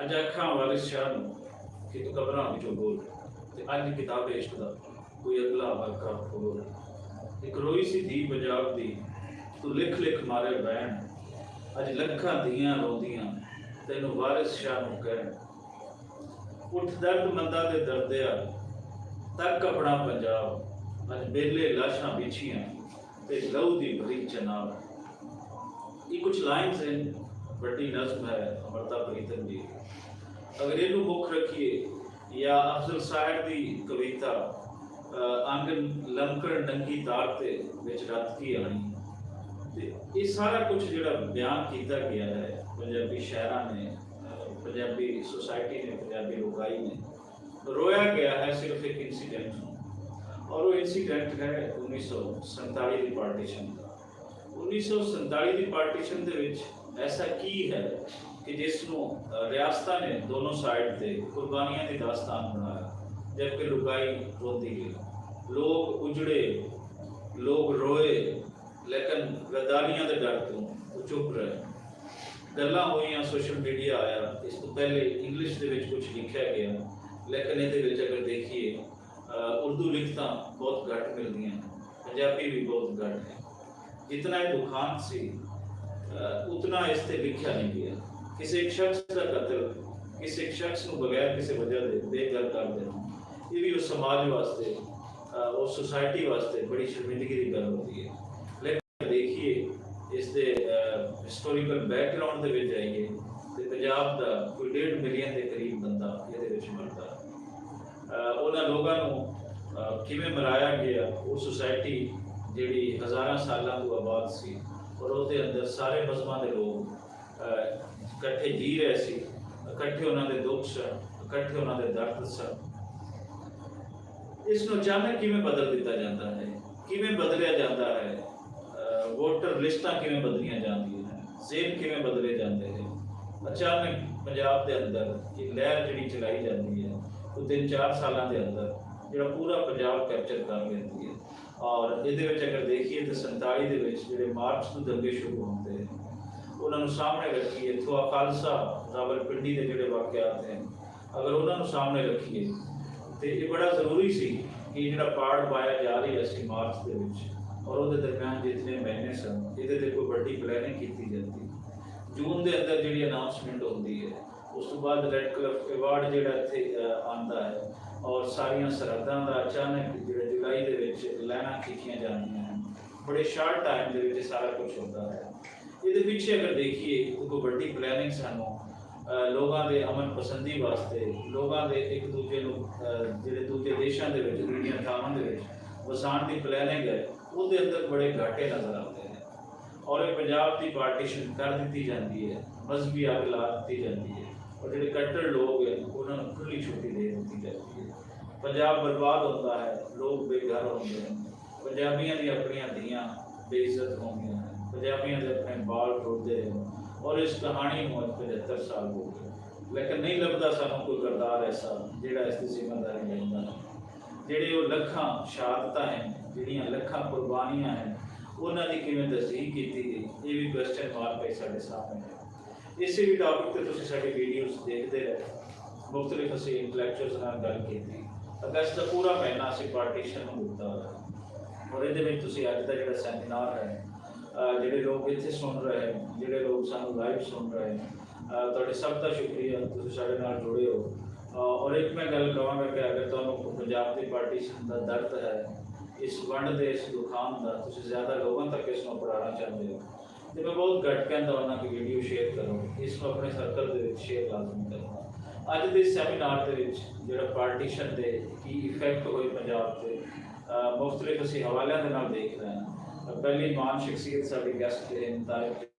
अज आखा वारिस शाह कि तू कबरां विचों बोल ते अज किताब इश्क दा कोई अगला वाका खोल। एक रोई सी धी पंजाब दी तू लिख लिख मारे बैन अज लखां धियां रोंदियां तैनू वारिस शाह नूं कहण। उठ दर्द मंदा दे दर्दिया तक अपना पंजाब अज बेले लाशां बिछियां ते लहू दी भरी चनाब। ये कुछ लाइन्स हैं, बड़ी नज़्म है अमृता प्रीतम जी। अगर इनू मुख रखिए या अफजल साहब की कविता आंगन लमकड़ नंगी तार ते विच रत की आनी, तो ये सारा कुछ जो बयान किया गया है पंजाबी शायरां ने, पंजाबी सोसाइटी ने, पंजाबी लोकाई ने, रोया गया है सिर्फ एक इंसीडेंट में। और वो इंसीडेंट है 1947 की पार्टीशन का। 1947 की पार्टीशन के विच ऐसा की है कि जिसनों रियासतां ने दोनों साइड से कुर्बानियां की दास्तान बनाया, जबकि लुगाई रोंदी गई। लोग उजड़े, लोग रोए, लेकिन गद्दारियां के डर तो चुप रहे। गल्लां होईयां, सोशल मीडिया आया, इस तो पहले इंग्लिश के कुछ लिखा गया, लेकिन ये अगर देखिए उर्दू लिखता बहुत घट मिलदियां, पंजाबी भी बहुत घट है। जितना ये दुखांत सी उतना इस पर लिखा नहीं गया। किसी एक शख्स का कत्ल किसी एक शख्स को बगैर किसी वजह से बेघर कर देना, ये भी उस समाज वास्ते, उस सोसाइटी वास्ते बड़ी शर्मिंदगी की गल होती है। लेकिन देखिए इसके हिस्टोरिकल बैकग्राउंड के जाइए तो पंजाब का कोई 1.5 मिलियन के करीब बंदा ये मरता। उन्होंने लोगों किवें मराया गया, वो सोसाइटी जी हज़ारां सालों को आबाद सी और उसके अंदर सारे मजहबां के लोग इकट्ठे जी रहे सी, इकट्ठे उन्होंने दुख सन, इकट्ठे उन्होंने दर्द सन। इसको अचानक किवें बदल दिता जाता है, किवें बदलिया जाता है, वोटर लिस्टां किवें बदलियां जांदियां हैं, ज़ेन किवें बदले जाते हैं। अचानक पंजाब के अंदर एक लहर जी चलाई जाती है, वो 3-4 सालों के अंदर जो पूरा पंजाब कैप्चर कर लेती है। और ये अगर देखिए तो 47 के जो मार्च को दंगे शुरू होते हैं, उन्होंने सामने रखिए थोड़ा खालसा रावलपिंडी के जोड़े वाकयात हैं, अगर उन्होंने सामने रखिए तो ये बड़ा जरूरी सी कि जो पाड़ पाया जा रही है मार्च के और वो दरम्यान जितने महीने सन ये कोई बड़ी प्लैनिंग की जाती। जून के अंदर जी अनाउंसमेंट होती है, उस तो बाद रेड क्लिफ अवार्ड जो इतने आता है और सारिया सरहदां का अचानक जो जुलाई के लाइनां खींचियां जांदियां हैं, बड़े शार्ट टाइम के सारा कुछ होता है। ये पीछे अगर देखिए तो कोई बड़ी प्लैनिंग सानू लोगों के अमन पसंदी वास्ते, लोगों के एक दूजे जो दूजे देशों के दूजिया थावां के वसाण की प्लैनिंग है, वो अंदर बड़े घाटे नज़र आते हैं। और ये पंजाब की पार्टीशन कर दी जाती है, मजहबी अग ला दी जाती है और जो कट्टर लोग हैं उन्होंने खुली छुट्टी दे दी जाती है। पंजाब बर्बाद होता है, लोग बेघर होते हैं, पंजाबियों की अपनियां धियां बेइज्जत होंगी, पंजाबियों के अपने बाल टुटते हैं। और इस कहानी को 75 साल हो गए, लेकिन नहीं लगता सानू कोई करदार ऐसा जोड़ा इसकी जिम्मेदारी लेंदा है। जिहड़े वो लखां शहादतां हैं, जिहड़ियां लखां कुर्बानियां हैं, उन्होंने किवें तस्दीक की गई, ये भी क्वेश्चन मार्क है साढ़े सामने है। इसी भी टॉपिक पर तुसीं साडी वीडियोज़ देखते रहे, मुख्तलिफ असीं इंटलैक्चुअल्स नाल गल कीती। अगस्त का पूरा महीना असीं पार्टीशन नूं दित्ता होया और ये तुसीं अज दा जिहड़ा सैमीनार है, जिहड़े लोग इत्थे सुन रहे हैं, जिहड़े लोग सानू लाइव सुन रहे हैं, तुहाडे सब का शुक्रिया, तुसीं साडे नाल जुड़े हो। और एक मैं गल कहांगा कि अगर तुहानू पंजाब की पार्टीशन का दर्द है, इस वंड के इस दुखान का तुसीं ज़्यादा लोगों तक इसको पढ़ाना चाहते हो, तो मैं बहुत घट कहता होना कि वीडियो शेयर करो, इसको अपने सर्कल के शेयर लाजमी करो। अज के सैमीनार के जो पार्टीशन के की इफेक्ट हुए पंजाब से मुख्तलिफ असीं हवालों के नाल देख रहे हैं। पहली मान शख्सियत साडी गेस्ट थे तारिक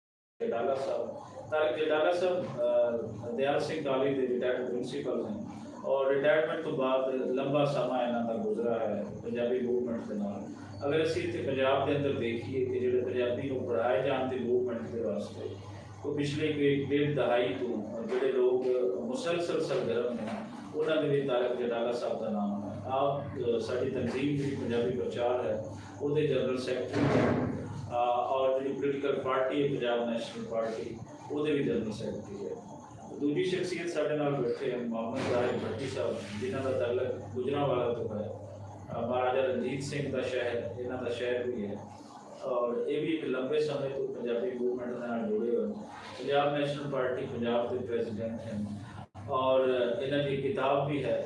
जटाला साहब। तारिक जटाला साहब दयाल सिंह कॉलेज के रिटायर्ड प्रिंसीपल हैं और रिटायरमेंट तो बाद लंबा समा इन्हां दा गुजरा है पंजाबी मूवमेंट के नाल। अगर असीं इत्थे पंजाब के अंदर देखिए कि जो पंजाबी को पढ़ाए जाने के मूवमेंट के वास्ते तो पिछले 1.5 दहाई तो जोड़े लोग मुसलसल सरगर्म हैं, उन्होंने भी तारिक जटाला साहब का नाम है। आप साड़ी तंजीम जी पंजाबी प्रचार है वो जनरल सैकटरी और जी पोलिटिकल पार्टी है पंजाब नैशनल पार्टी वो भी जनरल सैकटरी है। दूजी शख्सियत साढ़े नाल बैठे हैं मोहम्मद ज़ाहिर भट्टी साहब, जिन्हां दा तल्लक गुजरांवाला तो है। महाराजा रंजीत सिंह का शहर इन्हां दा शहर भी है, और ये भी एक लंबे समय तो पंजाबी मूवमेंट के नाल जुड़े हुए हैं। पंजाब नेशनल पार्टी पंजाब के प्रेजिडेंट हैं, और इन्हां दी किताब भी है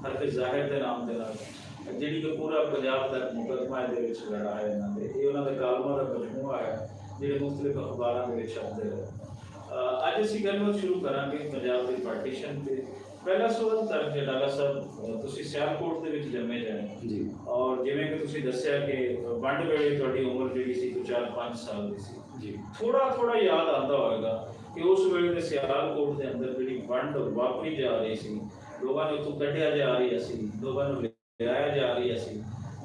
हरकत ज़ाहिर के नाम के नाल, जिहड़ी कि पूरा पंजाब तक मुकदमा दे विच लड़ा है। इन्हां दे ये उन्हां दे कालमां दा मजमूआ है जिहड़े मुख्तलिफ अखबारां दे विच छपदे हैं। अज असीं गलबात शुरू करांगे पंजाब के पार्टीशन ते। पहला सवाल तरक जलाला साहब, तुसीं सियालकोट दे विच जम्मे जाए जी, और जिवें कि तुसीं दस्सिया कि वंड वेले तुहाडी उम्र जिहड़ी सी 4-5 साल दी सी, जी, थोड़ा थोड़ा याद आता होगा कि उस वेले दे सियालकोट के अंदर जिहड़ी वंड वापरी जा रही सी, लोगों ने उत्थों कढ़िया जा रही सी, लोगों ने लियाया जा रही सी,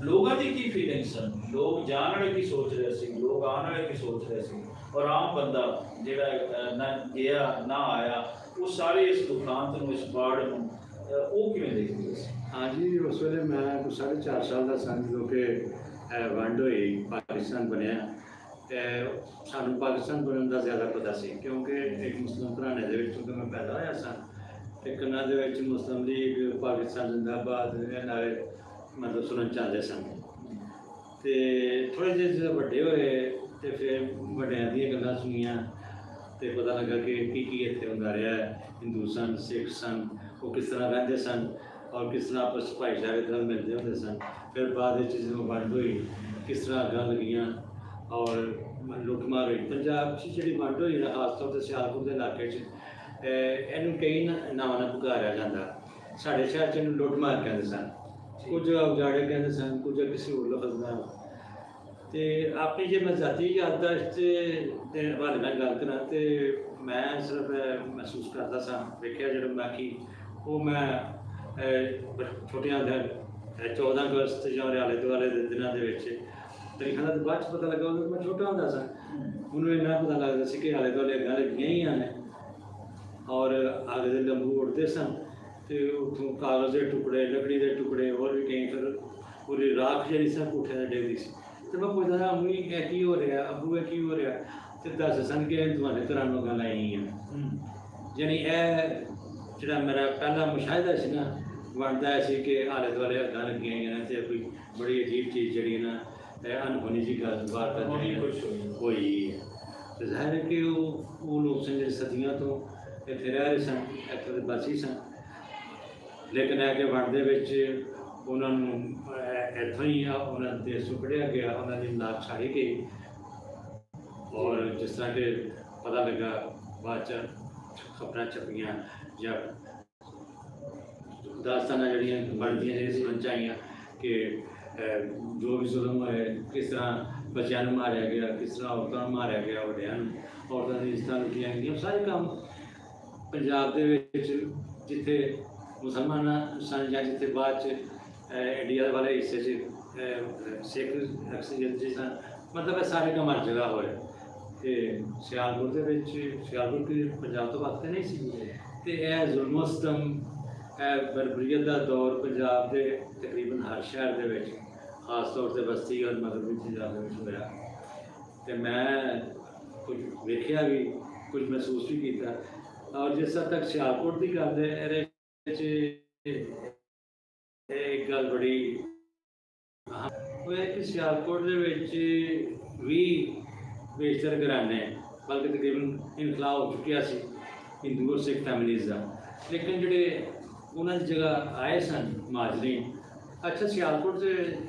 लोगों की फीलिंग सन, लोग जान वाले की सोच रहे सी, लोग आने वाले की सोच रहे सी, और आम बंदा जिहड़ा ना गया ना आया, वो सारे इस दुखांत नूं, इस बाढ़ नूं वो किवें देखदे सी? हाँ जी, उस वे मैं 4.5 साल का सन जो कि वंड हुई, पाकिस्तान बनया। सानू पाकिस्तान बनने का ज़्यादा पता सी, क्योंकि एक मुस्लिम घराने दे विच मैं पैदा होया सा, ते कन्ना दे विच मुस्लिम लीग, पाकिस्तान जिंदाबाद नारे मतलब सुनन चाहते सन। ते थोड़े जे जो बड़े होए ते फिर बड़ियां दियां गल्लां सुनियां ते पता लगा कि इत्थे हुंदा रहा है। हिंदू सन, सिख सन, वो किस तरह रहंदे सन और किस तरह आपस भाईचारे नाल मिलदे हुंदे सन। फिर बाद विच जो वंड हुई, किस तरह अग्गां लगियां और लुटमार हुई। पंजाब च जिहड़ी वंड हुई ना, खास तौर ते सियालकोट दे इलाके च इहनूं कई नावां नाल पुकारिया जांदा। साडे शहर च इहनूं लुटमार कहंदे सन, कुछ उजाड़े कहंदे सन, कुछ किसी होर लफ्ज़ नाल। ते अपनी जे मैं जाती याददाश्त दे हवाले नाल गल करां ते मैं सिर्फ महसूस करदा सा, वेखिआ जिहड़ा बाकी वो मैं छोटियां 14 अगस्त जां आले दुआले दे दिनां दे विच तरीखां दा बाद च पता लगा, उदों मैं छोटा हुंदा सा। उन्होंने इन्ना पता लगदा सी कि आले दुआले अग्गां लगियां ही ने और आगे दे लंबू उड़दे सन, ते उत्थों कागज़ के टुकड़े, लकड़ी के टुकड़े और भी कई, फिर पूरी राख जिहड़ी सी कोठे ते डिगदी सी। ते मैं पुछदा था अम्मी ये की हो रहा, अबू ये की हो रहा, ते दस सन कि तुहाडे घरां नूं गल्ल आई हैं। यानी जिहड़ा मेरा पहला मुशाहिदा सी ना वंड दा सी कि आले दुआले अग्गां लगियां होईयां ने, ते कोई बड़ी अजीब चीज़ जिहड़ी ना अनहोनी जी गल वारदात होई है। तो जाहिर है कि वो लोग सन जिहड़े सदियां तो इत्थे रह रहे सन, इत्थे दे वासी सन, लेकिन है कि वंड दे विच उन्हां नूं इत्थों ही उन्हां दे देश चों कढ़िया गया, उन्हां दी नाक साड़ी गई। और जिस तरह के पता लगा बाद च खबरां छपियां या दास्तानां जिहड़ियां बनदियां ने सुनन च आईयां कि जो भी जुल्म होए, किस तरह बच्चों नूं मारिया गया, किस तरह औरतों नूं मारिया गया, वड्डियां नूं औरतां दी इज्जतां लुटियां गईयां। सारे काम पंजाब दे विच जिथे मुसलमान सन जां जिथे बाद च इंडिया वाले हिस्से च सिख अक्सरियत जी सन, मतलब सारे काम हर जगह होए। ते सियालकोट दे विच, सियालकोट की पंजाब तो वक्त नहीं सी, ते यह जुल्म सितम बरबरीयत का दौर पंजाब के तकरीबन हर शहर दे विच, खास तौर पर बस्ती और मगरबी पंजाब दे विच होया। ते मैं कुछ वेखिया भी, कुछ महसूस भी किया। और जिस हद तक सियालकोट की गल है, एक गल बड़ी वो है कि सियालकोट दे विच भी बेशतर घराने, बल्कि तकरीबन इनकलाब हो चुकिया सी हिंदू और सिख फैमिलीज़ का, लेकिन जिहड़े उन्हां दी जगह आए सन महाजरीन। अच्छा, सियालकोट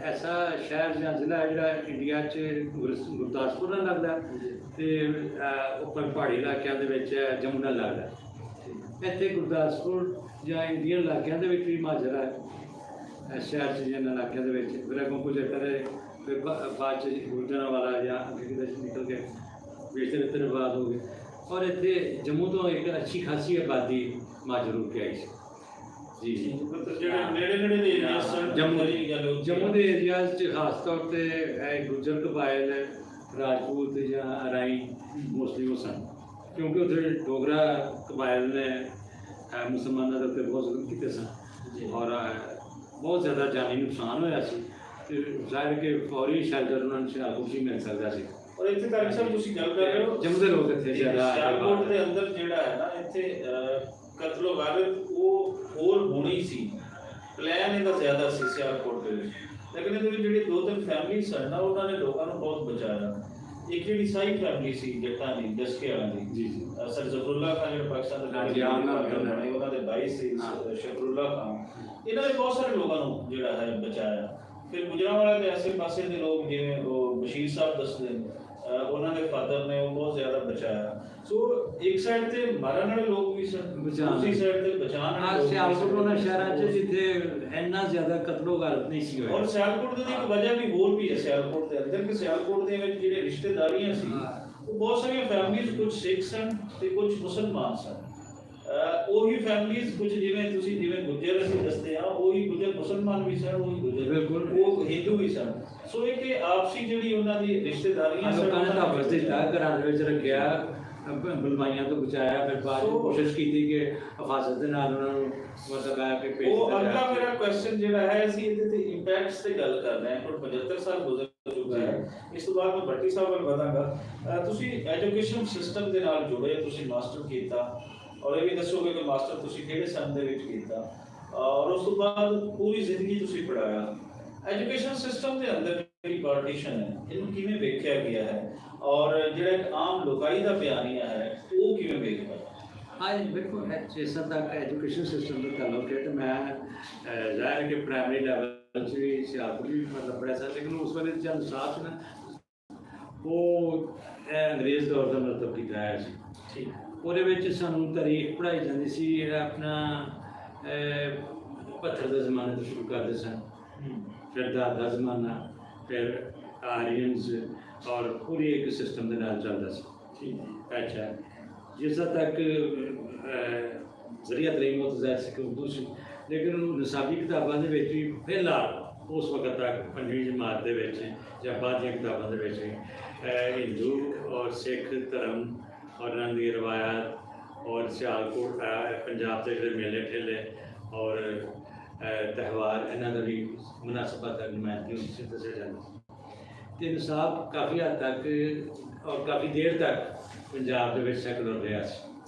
ऐसा शहर या जिला है जिहड़ा इंडिया च गुरदासपुर नाल लगदा ते उपर पहाड़ी इलाकों दे विच जम्मू नाल लगदा। इत्थे गुरदासपुर या इंडियन इलाकों दे विच भी महाजर है शहर च जिन्हां इलाकों दे विच, फिर अगों कुछ फिर बाद गुजरांवाला या अगे निकल के बेशतर इधर आबाद हो गए। और इतने जम्मू तो एक अच्छी खासी आबादी महाजर हो के आई जी। जम्मू के एरिया खास तौर पर गुजर कबाइल, राजपूत या अराई मोस्टली वो सन, क्योंकि उधर डोगरा कबाइल ने मुसलमानों के उत्ते बहुत जुल्म किए सन और बहुत ज़्यादा जानी नुकसान होया सी। जाहिर कि फौरी शेल्टर उन्होंने सियालकोट ही मिल सकता सी। ਔਰ ਇੱਥੇ ਤਾਰਿਕ ਸਾਹਿਬ ਤੁਸੀਂ ਗੱਲ ਕਰ ਰਹੇ ਹੋ ਜੰਮਦੇ ਲੋਕ ਇੱਥੇ ਜ਼ਿਆਦਾ ਸਿਆਲਕੋਟ ਦੇ ਅੰਦਰ ਜਿਹੜਾ ਹੈ ਨਾ ਇੱਥੇ ਕਤਲੋ ਗਾਰਤ ਉਹ ਹੋਰ ਹੋਣੀ ਸੀ, ਪਲਾਨ ਇਹਦਾ ਜ਼ਿਆਦਾ ਸੀ ਸਿਆਲਕੋਟ ਦੇ ਵਿੱਚ। ਲੇਕਿਨ ਇਹਦੇ ਵਿੱਚ ਜਿਹੜੀ 2-3 ਫੈਮਿਲੀ ਸਨ ਨਾ ਉਹਨਾਂ ਨੇ ਲੋਕਾਂ ਨੂੰ ਬਹੁਤ ਬਚਾਇਆ। ਇੱਕ ਜਿਹੜੀ ਸਾਈ ਫੈਮਿਲੀ ਸੀ ਜੱਟਾਂ ਦੀ ਦਸਕੇ ਵਾਲਿਆਂ ਦੀ, ਜੀ ਜੀ ਸਰ ਜ਼ਫਰੁੱਲਾ ਖਾਨ ਜਿਹੜਾ ਪਾਕਿਸਤਾਨ ਦਾ ਉਹਨਾਂ ਦੇ ਭਾਈ ਸੀ ਸ਼ਫਰੁੱਲਾ ਖਾਨ, ਇਹਨਾਂ ਨੇ ਬਹੁਤ ਸਾਰੇ ਲੋਕਾਂ ਨੂੰ ਜਿਹੜਾ ਹੈ ਬਚਾਇਆ। ਫਿਰ ਗੁਜਰਾਂਵਾਲਾ ਦੇ ਆਸੇ ਪਾਸੇ ਦੇ ਲੋਕ ਜਿਵੇਂ ਉਹ ਬਸ਼ੀਰ ਸਾਹਿਬ ਦੱਸਦੇ ਨੇ ਉਹਨਾਂ ਦੇ ਫਾਦਰ ਨੇ ਉਹ ਬਹੁਤ ਜ਼ਿਆਦਾ ਬਚਾਇਆ। ਸੋ ਇੱਕ ਸਾਈਡ ਤੇ ਮਾਰਨ ਵਾਲੇ ਲੋਕ ਵੀ ਸਨ, ਦੂਸਰੀ ਸਾਈਡ ਤੇ ਬਚਾਉਣ ਵਾਲੇ ਲੋਕ। ਸਿਆਲਕੋਟ ਉਹਨਾਂ ਸ਼ਹਿਰਾਂ 'ਚ ਜਿੱਥੇ ਇੰਨਾ ਜ਼ਿਆਦਾ ਕਤਲੋ ਗਾਰਤ ਨਹੀਂ ਸੀ ਹੋਇਆ। ਔਰ ਸਿਆਲਕੋਟ ਦੀ ਇੱਕ ਵਜ੍ਹਾ ਵੀ ਹੋਰ ਵੀ ਹੈ ਸਿਆਲਕੋਟ ਦੇ ਅੰਦਰ, ਕਿ ਸਿਆਲਕੋਟ ਦੇ ਵਿੱਚ ਜਿਹੜੇ ਰਿਸ਼ਤੇਦਾਰੀਆਂ ਸੀ ਉਹ ਬਹੁਤ ਸਾਰੀਆਂ ਫੈਮਿਲੀਜ਼, ਕੁਝ ਸਿੱਖ ਸਨ ਤੇ ਕੁਝ ਮੁਸਲਮਾਨ ਸਨ। ਉਹੀ ਫੈਮਿਲੀਜ਼ ਕੁਝ ਜਿਵੇਂ ਗੁੱਜਰ ਅਸੀਂ ਦੱਸਦੇ ਆ, ਉਹੀ ਗੁੱਜਰ ਮੁਸਲਮਾਨ ਵੀ ਸਨ, ਉਹੀ ਗੁੱਜਰ ਉਹ ਹਿੰਦੂ ਵੀ ਸਨ। ਸੋ ਇਹ ਕਿ ਆਪਸੀ ਜਿਹੜੀ ਉਹਨਾਂ ਦੀ ਰਿਸ਼ਤੇਦਾਰੀਆਂ ਲੋਕਾਂ ਨੇ ਤਾਂ ਵਸਦੇ ਘਰਾਂ ਦੇ ਵਿੱਚ ਰੱਖਿਆ, ਬਲਵਾਈਆਂ ਤੋਂ ਬਚਾਇਆ। ਫਿਰ ਬਾਅਦ ਵਿੱਚ ਕੋਸ਼ਿਸ਼ ਕੀਤੀ ਕਿ ਹਿਫਾਜ਼ਤ ਦੇ ਨਾਲ ਉਹਨਾਂ ਨੂੰ ਮਤਲਬ ਆ ਕੇ ਭੇਜ ਉਹ ਅਗਲਾ ਮੇਰਾ ਕੁਐਸਚਨ ਜਿਹੜਾ ਹੈ, ਅਸੀਂ ਇਹਦੇ ਤੇ ਇੰਪੈਕਟਸ ਤੇ ਗੱਲ ਕਰ ਰਹੇ ਹਾਂ। ਹੁਣ 75 ਸਾਲ ਗੁਜ਼ਰ ਚੁੱਕਾ ਹੈ। ਇਸ ਤੋਂ ਬਾਅਦ ਮੈਂ ਭੱਟੀ ਸਾਹਿਬ ਵੱਲ ਵਧਾਂਗਾ। ਤੁਸੀਂ ਐਜੂਕੇਸ਼ਨ ਸਿਸਟਮ ਦੇ ਨਾਲ ਜੁੜੇ, ਤੁਸੀਂ ਮਾਸਟਰ ਕੀਤਾ ਔਰ ਇਹ ਵੀ ਦੱਸੋਗੇ ਕਿ ਮਾਸਟਰ ਤੁਸੀਂ ਕਿਹੜੇ ਸੰਨ ਦੇ ਵਿੱਚ ਕੀਤਾ ਔਰ ਉਸ ਤੋਂ ਬਾਅਦ ਪੂਰੀ ਜ਼ਿੰਦਗੀ ਤੁਸੀਂ ਪੜ੍ਹਾਇਆ। ਐਜੂਕੇਸ਼ਨ ਸਿਸਟਮ ਦੇ ਅੰਦਰ ਜਿਹੜੀ ਪਾਰਟੀਸ਼ਨ ਹੈ ਇਹਨੂੰ ਕਿਵੇਂ ਵੇਖਿਆ ਗਿਆ ਹੈ ਔਰ ਜਿਹੜਾ ਇੱਕ ਆਮ ਲੋਕਾਈ ਦਾ ਬਿਆਨੀਆ ਹੈ ਉਹ ਕਿਵੇਂ ਵੇਖਦਾ? ਹਾਂ ਬਿਲਕੁਲ, ਜਿਸ ਤੱਕ ਐਜੂਕੇਸ਼ਨ ਸਿਸਟਮ ਦਾ ਤਾਲੁਕ ਹੈ ਤਾਂ ਮੈਂ ਜ਼ਾਹਿਰ ਹੈ ਕਿ ਪ੍ਰਾਇਮਰੀ ਲੈਵਲ 'ਚ ਵੀ ਸਿਆਲਕੋਟ ਵੀ ਮਤਲਬ ਪੜ੍ਹਿਆ ਸੀ, ਲੇਕਿਨ ਉਸ ਵੇਲੇ ਜਦ ਸਾਥ ਨਾ ਉਹ ਅੰਗਰੇਜ਼ ਦੌਰ ਦਾ ਮਤਲਬ ਕੀਤਾ ਹੈ ਸੀ। ਠੀਕ, ਉਹਦੇ ਵਿੱਚ ਸਾਨੂੰ ਤਾਰੀਖ ਪੜ੍ਹਾਈ ਜਾਂਦੀ ਸੀ। ਜਿਹੜਾ ਆਪਣਾ ਪੱਥਰ ਦੇ ਜ਼ਮਾਨੇ ਤੋਂ ਸ਼ੁਰੂ ਕਰਦੇ ਸਨ, ਫਿਰ ਦਾ ਜ਼ਮਾਨਾ, ਫਿਰ ਆਰੀਅਨਸ ਔਰ ਪੂਰੀ ਇੱਕ ਸਿਸਟਮ ਦੇ ਨਾਲ ਚੱਲਦਾ ਸੀ। ਠੀਕ, ਅੱਛਾ, ਜਿਸ ਤੱਕ ਜ਼ਰੀਆ ਤਰੀਮ ਉਹ ਜ਼ਾਹਿਰ ਸੀ ਕਿ ਉਰਦੂ ਸੀ, ਲੇਕਿਨ ਨਿਸਾਬੀ ਕਿਤਾਬਾਂ ਦੇ ਵਿੱਚ ਵੀ ਫਿਲਹਾਲ ਉਸ ਵਕਤ ਤੱਕ 5ਵੀਂ ਜਮਾਤ ਦੇ ਵਿੱਚ ਜਾਂ ਬਾਅਦ ਦੀਆਂ ਕਿਤਾਬਾਂ ਦੇ ਵਿੱਚ ਹਿੰਦੂ ਔਰ ਸਿੱਖ ਧਰਮ ਔਰ ਉਹਨਾਂ ਦੀ ਰਵਾਇਤ ਔਰ ਸਿਆਲਕੋਟ ਪੰਜਾਬ ਦੇ ਜਿਹੜੇ ਮੇਲੇ ਠੇਲੇ ਔਰ ਤਿਉਹਾਰ ਇਹਨਾਂ ਦਾ ਵੀ ਮੁਨਾਸਬਤ ਹੈ ਨੁਮਾਇੰਦਗੀ ਹੁੰਦੀ ਸੀ, ਦੱਸਿਆ ਜਾਂਦਾ ਸੀ। ਅਤੇ ਨਿਸਾਬ ਕਾਫੀ ਹੱਦ ਤੱਕ ਔਰ ਕਾਫੀ ਦੇਰ ਤੱਕ ਪੰਜਾਬ ਦੇ ਵਿੱਚ ਸੈਕੂਲਰ ਰਿਹਾ ਸੀ।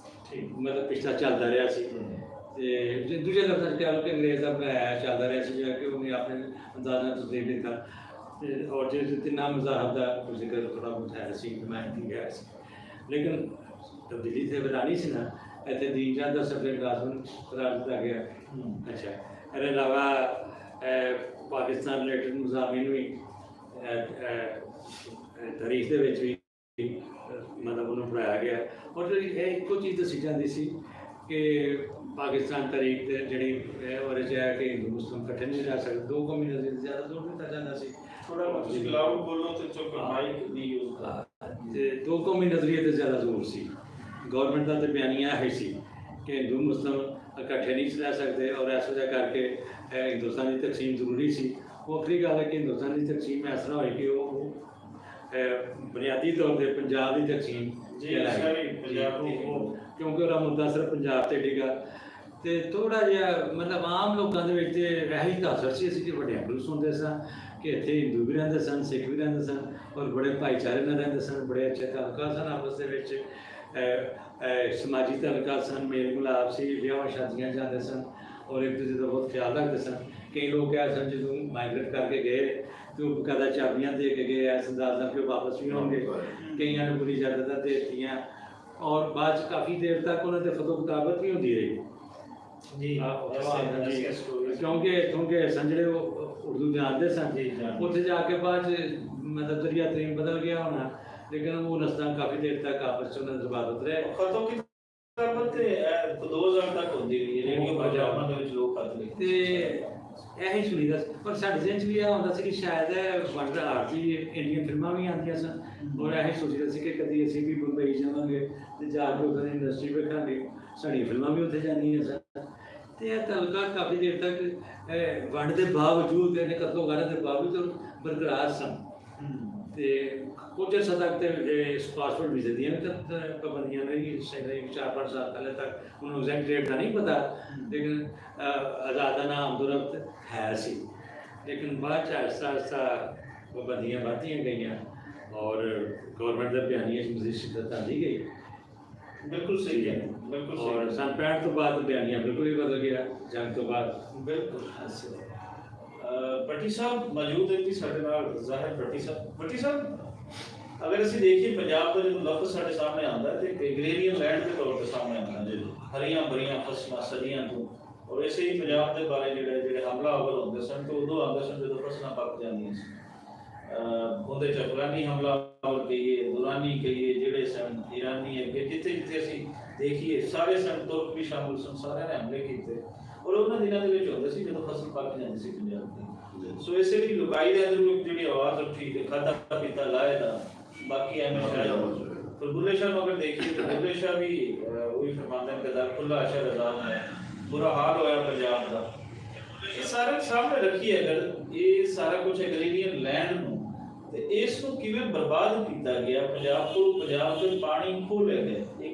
ਠੀਕ, ਮਤਲਬ ਪਿਛਲਾ ਚੱਲਦਾ ਰਿਹਾ ਸੀ। ਅਤੇ ਦੂਜੇ ਲਫ਼ਜ਼ਾਂ 'ਚ ਕਹਿ ਲਓ ਕਿ ਅੰਗਰੇਜ਼ ਦਾ ਬਣਾਇਆ ਚੱਲਦਾ ਰਿਹਾ ਸੀ, ਜਿਹੜਾ ਕਿ ਉਹਨੇ ਆਪਣੇ ਅੰਦਾਜ਼ਾਂ ਤੋਂ ਦੇ ਦਿੱਤਾ। ਅਤੇ ਔਰ ਜੇ ਤਿੰਨਾਂ ਮਜ਼ਾਹਬ ਦਾ ਜ਼ਿਕਰ ਥੋੜ੍ਹਾ ਬਹੁਤ ਹੈ ਸੀ, ਨੁਮਾਇੰਦਗੀ ਹੈ ਸੀ, ਲੇਕਿਨ ਤਬਦੀਲੀ ਤੇ ਵਧਾਣੀ ਸੀ ਨਾ। ਇੱਥੇ ਦੀਨ ਚੰਦ ਦਾ ਸਬਜੈਕਟ ਲਾਜ਼ਮਨ ਕਰਾਰ ਦਿੱਤਾ ਗਿਆ। ਅੱਛਾ, ਇਹਦੇ ਇਲਾਵਾ ਪਾਕਿਸਤਾਨ ਰਿਲੇਟਡ ਮਜ਼ਾਮੀਨ ਵੀ ਤਾਰੀਖ ਦੇ ਵਿੱਚ ਵੀ ਮਤਲਬ ਉਹਨੂੰ ਪੜ੍ਹਾਇਆ ਗਿਆ। ਔਰ ਇਹ ਇੱਕੋ ਚੀਜ਼ ਦੱਸੀ ਜਾਂਦੀ ਸੀ ਕਿ ਪਾਕਿਸਤਾਨ ਤਾਰੀਖ ਦੇ ਜਿਹੜੀ ਉਹਦੇ 'ਚ ਹੈ ਕਿ ਹਿੰਦੂ ਮੁਸਲਿਮ ਇਕੱਠੇ ਨਹੀਂ ਰਹਿ ਸਕਦੇ, ਦੋ ਕੌਮੀ ਨਜ਼ਰੀਏ ਤੇ ਜ਼ਿਆਦਾ ਜ਼ੋਰ ਦਿੱਤਾ ਜਾਂਦਾ ਸੀ। ਥੋੜਾ ਤੁਸੀਂ ਲਾਊਡ ਬੋਲੋ ਤੇ ਚੁੱਪ ਮਾਈਕ ਦੀ ਯੂਜ਼ ਕਰ। ਅਤੇ ਦੋ ਕੌਮੀ ਨਜ਼ਰੀਏ ਤੇ ਜ਼ਿਆਦਾ ਜ਼ੋਰ ਸੀ। ਗੌਰਮੈਂਟ ਦਾ ਤਾਂ ਬਿਆਨੀਆ ਹੈ ਸੀ ਕਿ ਹਿੰਦੂ ਮੁਸਲਿਮ ਇਕੱਠੇ ਨਹੀਂ ਰਹਿ ਸਕਦੇ ਔਰ ਇਸ ਵਜ੍ਹਾ ਕਰਕੇ ਹਿੰਦੁਸਤਾਨ ਦੀ ਤਕਸੀਮ ਜ਼ਰੂਰੀ ਸੀ। ਉਹ ਵੱਖਰੀ ਗੱਲ ਹੈ ਕਿ ਹਿੰਦੁਸਤਾਨ ਦੀ ਤਕਸੀਮ ਇਸ ਤਰ੍ਹਾਂ ਹੋਈ ਕਿ ਉਹ ਬੁਨਿਆਦੀ ਤੌਰ 'ਤੇ ਪੰਜਾਬ ਦੀ ਤਕਸੀਮ ਕਿਉਂਕਿ ਉਹਦਾ ਮੁੱਦਾ ਸਿਰਫ ਪੰਜਾਬ 'ਤੇ ਡਿੱਗਾ। ਅਤੇ ਥੋੜ੍ਹਾ ਜਿਹਾ ਮਤਲਬ ਆਮ ਲੋਕਾਂ ਦੇ ਵਿੱਚ ਇਹੀ ਤਾਸਰ ਸੀ। ਅਸੀਂ ਕਿ ਵੱਡਿਆਂ ਕੋਲ ਸੁਣਦੇ ਸਾਂ ਕਿ ਇੱਥੇ ਹਿੰਦੂ ਵੀ ਰਹਿੰਦੇ ਸਨ, ਸਿੱਖ ਵੀ ਰਹਿੰਦੇ ਸਨ ਔਰ ਬੜੇ ਭਾਈਚਾਰੇ ਨਾਲ ਰਹਿੰਦੇ ਸਨ, ਬੜੇ ਅੱਛੇ ਤਾਲੁਕਾਤ ਸਨ ਆਪਸ ਦੇ ਵਿੱਚ, ਸਮਾਜੀ ਤਾਲੁਕਾਤ ਸਨ, ਮੇਲ ਮਿਲਾਪ ਸੀ, ਵਿਆਹਾਂ ਸ਼ਾਦੀਆਂ ਜਾਂਦੇ ਸਨ ਔਰ ਇੱਕ ਦੂਜੇ ਦਾ ਬਹੁਤ ਖਿਆਲ ਰੱਖਦੇ ਸਨ। ਕਈ ਲੋਕ ਐਸੇ ਸਨ ਜਦੋਂ ਮਾਈਗਰੇਟ ਕਰਕੇ ਗਏ ਅਤੇ ਉਹ ਬਕਾਇਦਾ ਚਾਬੀਆਂ ਦੇ ਕੇ ਗਏ ਇਸ ਅੰਦਾਜ਼ ਨਾਲ ਕਿ ਉਹ ਵਾਪਸ ਵੀ ਆਉਣਗੇ। ਕਈਆਂ ਨੇ ਪੂਰੀ ਇਜਾਜ਼ਤਾਂ ਦੇ ਦਿੱਤੀਆਂ ਔਰ ਬਾਅਦ 'ਚ ਕਾਫੀ ਦੇਰ ਤੱਕ ਉਹਨਾਂ ਦੇ ਖਤੋ ਕਿਤਾਬਤ ਵੀ ਹੁੰਦੀ ਰਹੀ। ਕਿਉਂਕਿ ਇੱਥੋਂ ਕੇ ਸਨ ਜਿਹੜੇ ਉਹ ਉਰਦੂ ਜਾਣਦੇ ਸਨ, ਉੱਥੇ ਜਾ ਕੇ ਬਾਅਦ 'ਚ ਮਤਲਬ ਜ਼ਰੀਆ ਤਰੀਮ ਬਦਲ ਗਿਆ ਹੋਣਾ, ਲੇਕਿਨ ਉਹ ਨਸਲਾਂ ਕਾਫੀ ਦੇਰ ਤੱਕ ਆਪਸ 'ਚ ਉਹਨਾਂ ਦੇ ਜ਼ਬਾਦਤ ਰਹੇ। ਖਤੋ ਕਿਤਾਬਤ ਤੇ 2000 ਤੱਕ ਹੁੰਦੀ ਰਹੀ ਹੈ, ਰੇਡੀਓ ਪੰਜਾਬਾਂ ਦੇ ਵਿੱਚ ਲੋਕ ਖਤ ਲਿਖਦੇ ਤੇ ਇਹੀ ਸੁਣੀਦਾ ਸੀ। ਪਰ ਸਾਡੇ ਜ਼ਿਹਨ 'ਚ ਵੀ ਇਹ ਹੁੰਦਾ ਸੀ ਕਿ ਸ਼ਾਇਦ ਵੰਡ ਆਰਜੀ ਇੰਡੀਅਨ ਫਿਲਮਾਂ ਵੀ ਆਉਂਦੀਆਂ ਸਨ ਔਰ ਇਹੀ ਸੋਚਦੇ ਸੀ ਕਿ ਕਦੀ ਅਸੀਂ ਵੀ ਬੰਬਈ ਜਾਵਾਂਗੇ ਅਤੇ ਜਾ ਕੇ ਉੱਥੇ ਦੀ ਇੰਡਸਟਰੀ ਵੇਖਾਂਗੇ, ਸਾਡੀਆਂ ਫਿਲਮਾਂ ਵੀ ਉੱਥੇ ਜਾਂਦੀਆਂ ਸਨ। ਅਤੇ ਇਹ ਤਾਲੁਕਾਤ ਕਾਫੀ ਦੇਰ ਤੱਕ ਵੰਡ ਦੇ ਬਾਵਜੂਦ ਇਹਨੇ ਕਤਲੋ ਗਾਰਤ ਦੇ ਬਾਵਜੂਦ ਬਰਕਰਾਰ ਸਨ। ਅਤੇ ਕੁਝ ਅਰਸਾ ਤੱਕ ਤੇ ਪਾਸਪੋਰਟ ਵੀਜ਼ੇ ਦੀਆਂ ਵੀ ਪਾਬੰਦੀਆਂ ਨਹੀਂ, 4-5 ਸਾਲ ਪਹਿਲੇ ਤੱਕ ਉਹਨੂੰ ਐਗਜ਼ੈਕਟ ਡੇਟ ਦਾ ਨਹੀਂ ਪਤਾ, ਲੇਕਿਨ ਆਜ਼ਾਦਾਨਾ ਆਮਦੋਰਫਤ ਹੈ ਸੀ। ਲੇਕਿਨ ਬਾਅਦ 'ਚ ਆਹਿਸਤਾ ਆਹਿਸਤਾ ਪਾਬੰਦੀਆਂ ਵੱਧਦੀਆਂ ਗਈਆਂ ਔਰ ਗਵਰਨਮੈਂਟ ਦੇ ਬਿਆਨੀਆਂ 'ਚ ਮਜ਼ੀਦ ਸ਼ਿੱਦਤ ਆਂਦੀ ਗਈ ਬਿਲਕੁਲ ਸਹੀ ਹੈ, ਬਿਲਕੁਲ ਸਹੀ ਔਰ ਹੈ। ਸੰਨ 65 ਤੋਂ ਬਾਅਦ ਬਿਆਨੀਆਂ ਬਿਲਕੁਲ ਹੀ ਬਦਲ ਗਿਆ ਜੰਗ ਤੋਂ ਬਾਅਦ। ਬਿਲਕੁਲ ਭੱਟੀ ਸਾਹਿਬ ਮੌਜੂਦ ਹੈ ਜੀ ਸਾਡੇ ਨਾਲ, ਜ਼ਾਹਿਰ ਭੱਟੀ ਸਾਹਿਬ ਅਗਰ ਅਸੀਂ ਦੇਖੀਏ ਪੰਜਾਬ ਦਾ ਜਦੋਂ ਲਫ਼ਜ਼ ਸਾਡੇ ਸਾਹਮਣੇ ਆਉਂਦਾ ਹੈ ਤੇ ਐਗਰੀਰੀਅਨ ਲੈਂਡ ਦੇ ਤੌਰ ਤੇ ਸਾਹਮਣੇ ਆਉਂਦਾ ਹੈ, ਹਰੀਆਂ ਭਰੀਆਂ ਫਸਲਾਂ ਸਦੀਆਂ ਤੋਂ। ਔਰ ਇਸੇ ਹੀ ਪੰਜਾਬ ਦੇ ਬਾਰੇ ਜਿਹੜੇ ਹਮਲਾਵਰ ਹੁੰਦੇ ਸਨ ਤੇ ਉਦੋਂ ਆਉਂਦੇ ਸਨ ਜਦੋਂ ਫਸਲਾਂ ਪੱਕ ਜਾਂਦੀਆਂ ਸੀ। ਉਹਦੇ ਚ ਅਫਗਾਨੀ ਹਮਲਾਵਰ ਕਹੀਏ, ਦੁਰਾਨੀ ਕਹੀਏ, ਜਿਹੜੇ ਸਨ ਈਰਾਨੀ ਅੱਗੇ ਜਿੱਥੇ ਜਿੱਥੇ ਅਸੀਂ ਦੇਖੀਏ ਸਾਰੇ ਸਨ, ਤੁਰਕ ਵੀ ਸ਼ਾਮਲ ਸਨ, ਸਾਰਿਆਂ ਨੇ ਹਮਲੇ ਕੀਤੇ। ਔਰ ਉਹਨਾਂ ਦਿਨਾਂ ਦੇ ਵਿੱਚ ਹੁੰਦੇ ਸੀ ਜਦੋਂ ਫਸਲ ਪੱਕ ਜਾਂਦੀ ਸੀ ਪੰਜਾਬ ਦੀ। ਸੋ ਇਸੇ ਲਈ ਲੁਕਾਈ ਦੇ ਅੰਦਰੋਂ ਇੱਕ ਜਿਹੜੀ ਆਵਾਜ਼ ਉੱਠੀ ਤੇ ਖਾਧਾ ਪੀਤਾ ਲਾਏ ਦਾ ਬਾਕੀ ਐਵੇਂ ਸ਼ਾਇਦ। ਫਿਰ ਬੁੱਲੇ ਸ਼ਾਹ ਨੂੰ ਅਗਰ ਦੇਖੀਏ ਤਾਂ ਬੁੱਲੇ ਸ਼ਾਹ ਵੀ ਉਹੀ ਫਰਮਾਉਂਦੇ ਨੇ ਕਿ ਖੁੱਲਾ ਅਸ਼ਰ ਆਜ਼ਾਦ ਹੈ, ਬੁਰਾ ਹਾਲ ਹੋਇਆ ਪੰਜਾਬ ਦਾ। ਇਹ ਸਾਰਾ ਸਾਹਮਣੇ ਰੱਖੀ ਅਗਰ ਇਹ ਸਾਰਾ ਕੁਝ ਐਗਰੀਰੀਅਨ ਲੈਂਡ ਨੂੰ ਤੇ ਇਸ ਨੂੰ ਕਿਵੇਂ ਬਰਬਾਦ ਕੀਤਾ ਗਿਆ, ਪੰਜਾਬ ਦੇ ਪਾਣੀ ਖੋਹ ਲਿਆ ਗਿਆ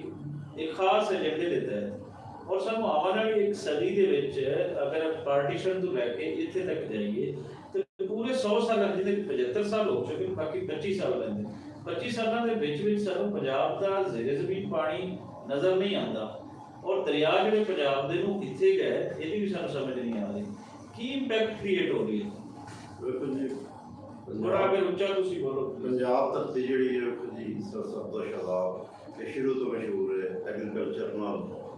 ਇੱਕ ਖਾਸ ਏਜੰਡੇ ਦੇ ਤਹਿਤ। ਔਰ ਸਾਨੂੰ ਆਉਣ ਵਾਲੀ ਇੱਕ ਸਦੀ ਦੇ ਵਿੱਚ ਅਗਰ ਪਾਰਟੀਸ਼ਨ ਤੋਂ ਲੈ ਕੇ ਇੱਥੇ ਤੱਕ ਜਾਈਏ ਤੇ ਪੂਰੇ 100 ਸਾਲਾਂ ਜਿਹਦੇ 75 ਸਾਲ ਹੋ ਚੁੱਕੇ, ਬਾਕੀ 25 ਸਾਲ ਰਹਿੰਦੇ। 25 ਸਾਲਾਂ ਦੇ ਵਿੱਚ ਸਾਨੂੰ ਪੰਜਾਬ ਦਾ ਜ਼ੇਰੇ ਜ਼ਮੀਨ ਪਾਣੀ ਨਜ਼ਰ ਨਹੀਂ ਆਉਂਦਾ। ਔਰ ਦਰਿਆ ਜਿਹੜੇ ਪੰਜਾਬ ਦੇ ਨੂੰ ਕਿੱਥੇ ਗਏ ਇਹਦੀ ਵੀ ਸਾਨੂੰ ਸਮਝ ਨਹੀਂ ਆ ਰਹੀ। ਕੀ ਇੰਪੈਕਟ ਕ੍ਰੀਏਟ ਹੋ ਰਹੀ ਹੈ? ਵੇਖੋ ਜੀ, ਥੋੜਾ ਅਗਰ ਉੱਚਾ ਤੁਸੀਂ ਬੋਲੋ। ਪੰਜਾਬ ਧਰਤੀ ਜਿਹੜੀ ਹੈ ਵੇਖੋ ਜੀ ਸਭ ਤੋਂ ਸ਼ਾਦਾਬ ਇਹ ਸ਼ੁਰੂ ਤੋਂ ਮਸ਼ਹੂਰ ਹੈ, ਐਗਰੀਕਲਚਰ ਨਾਲ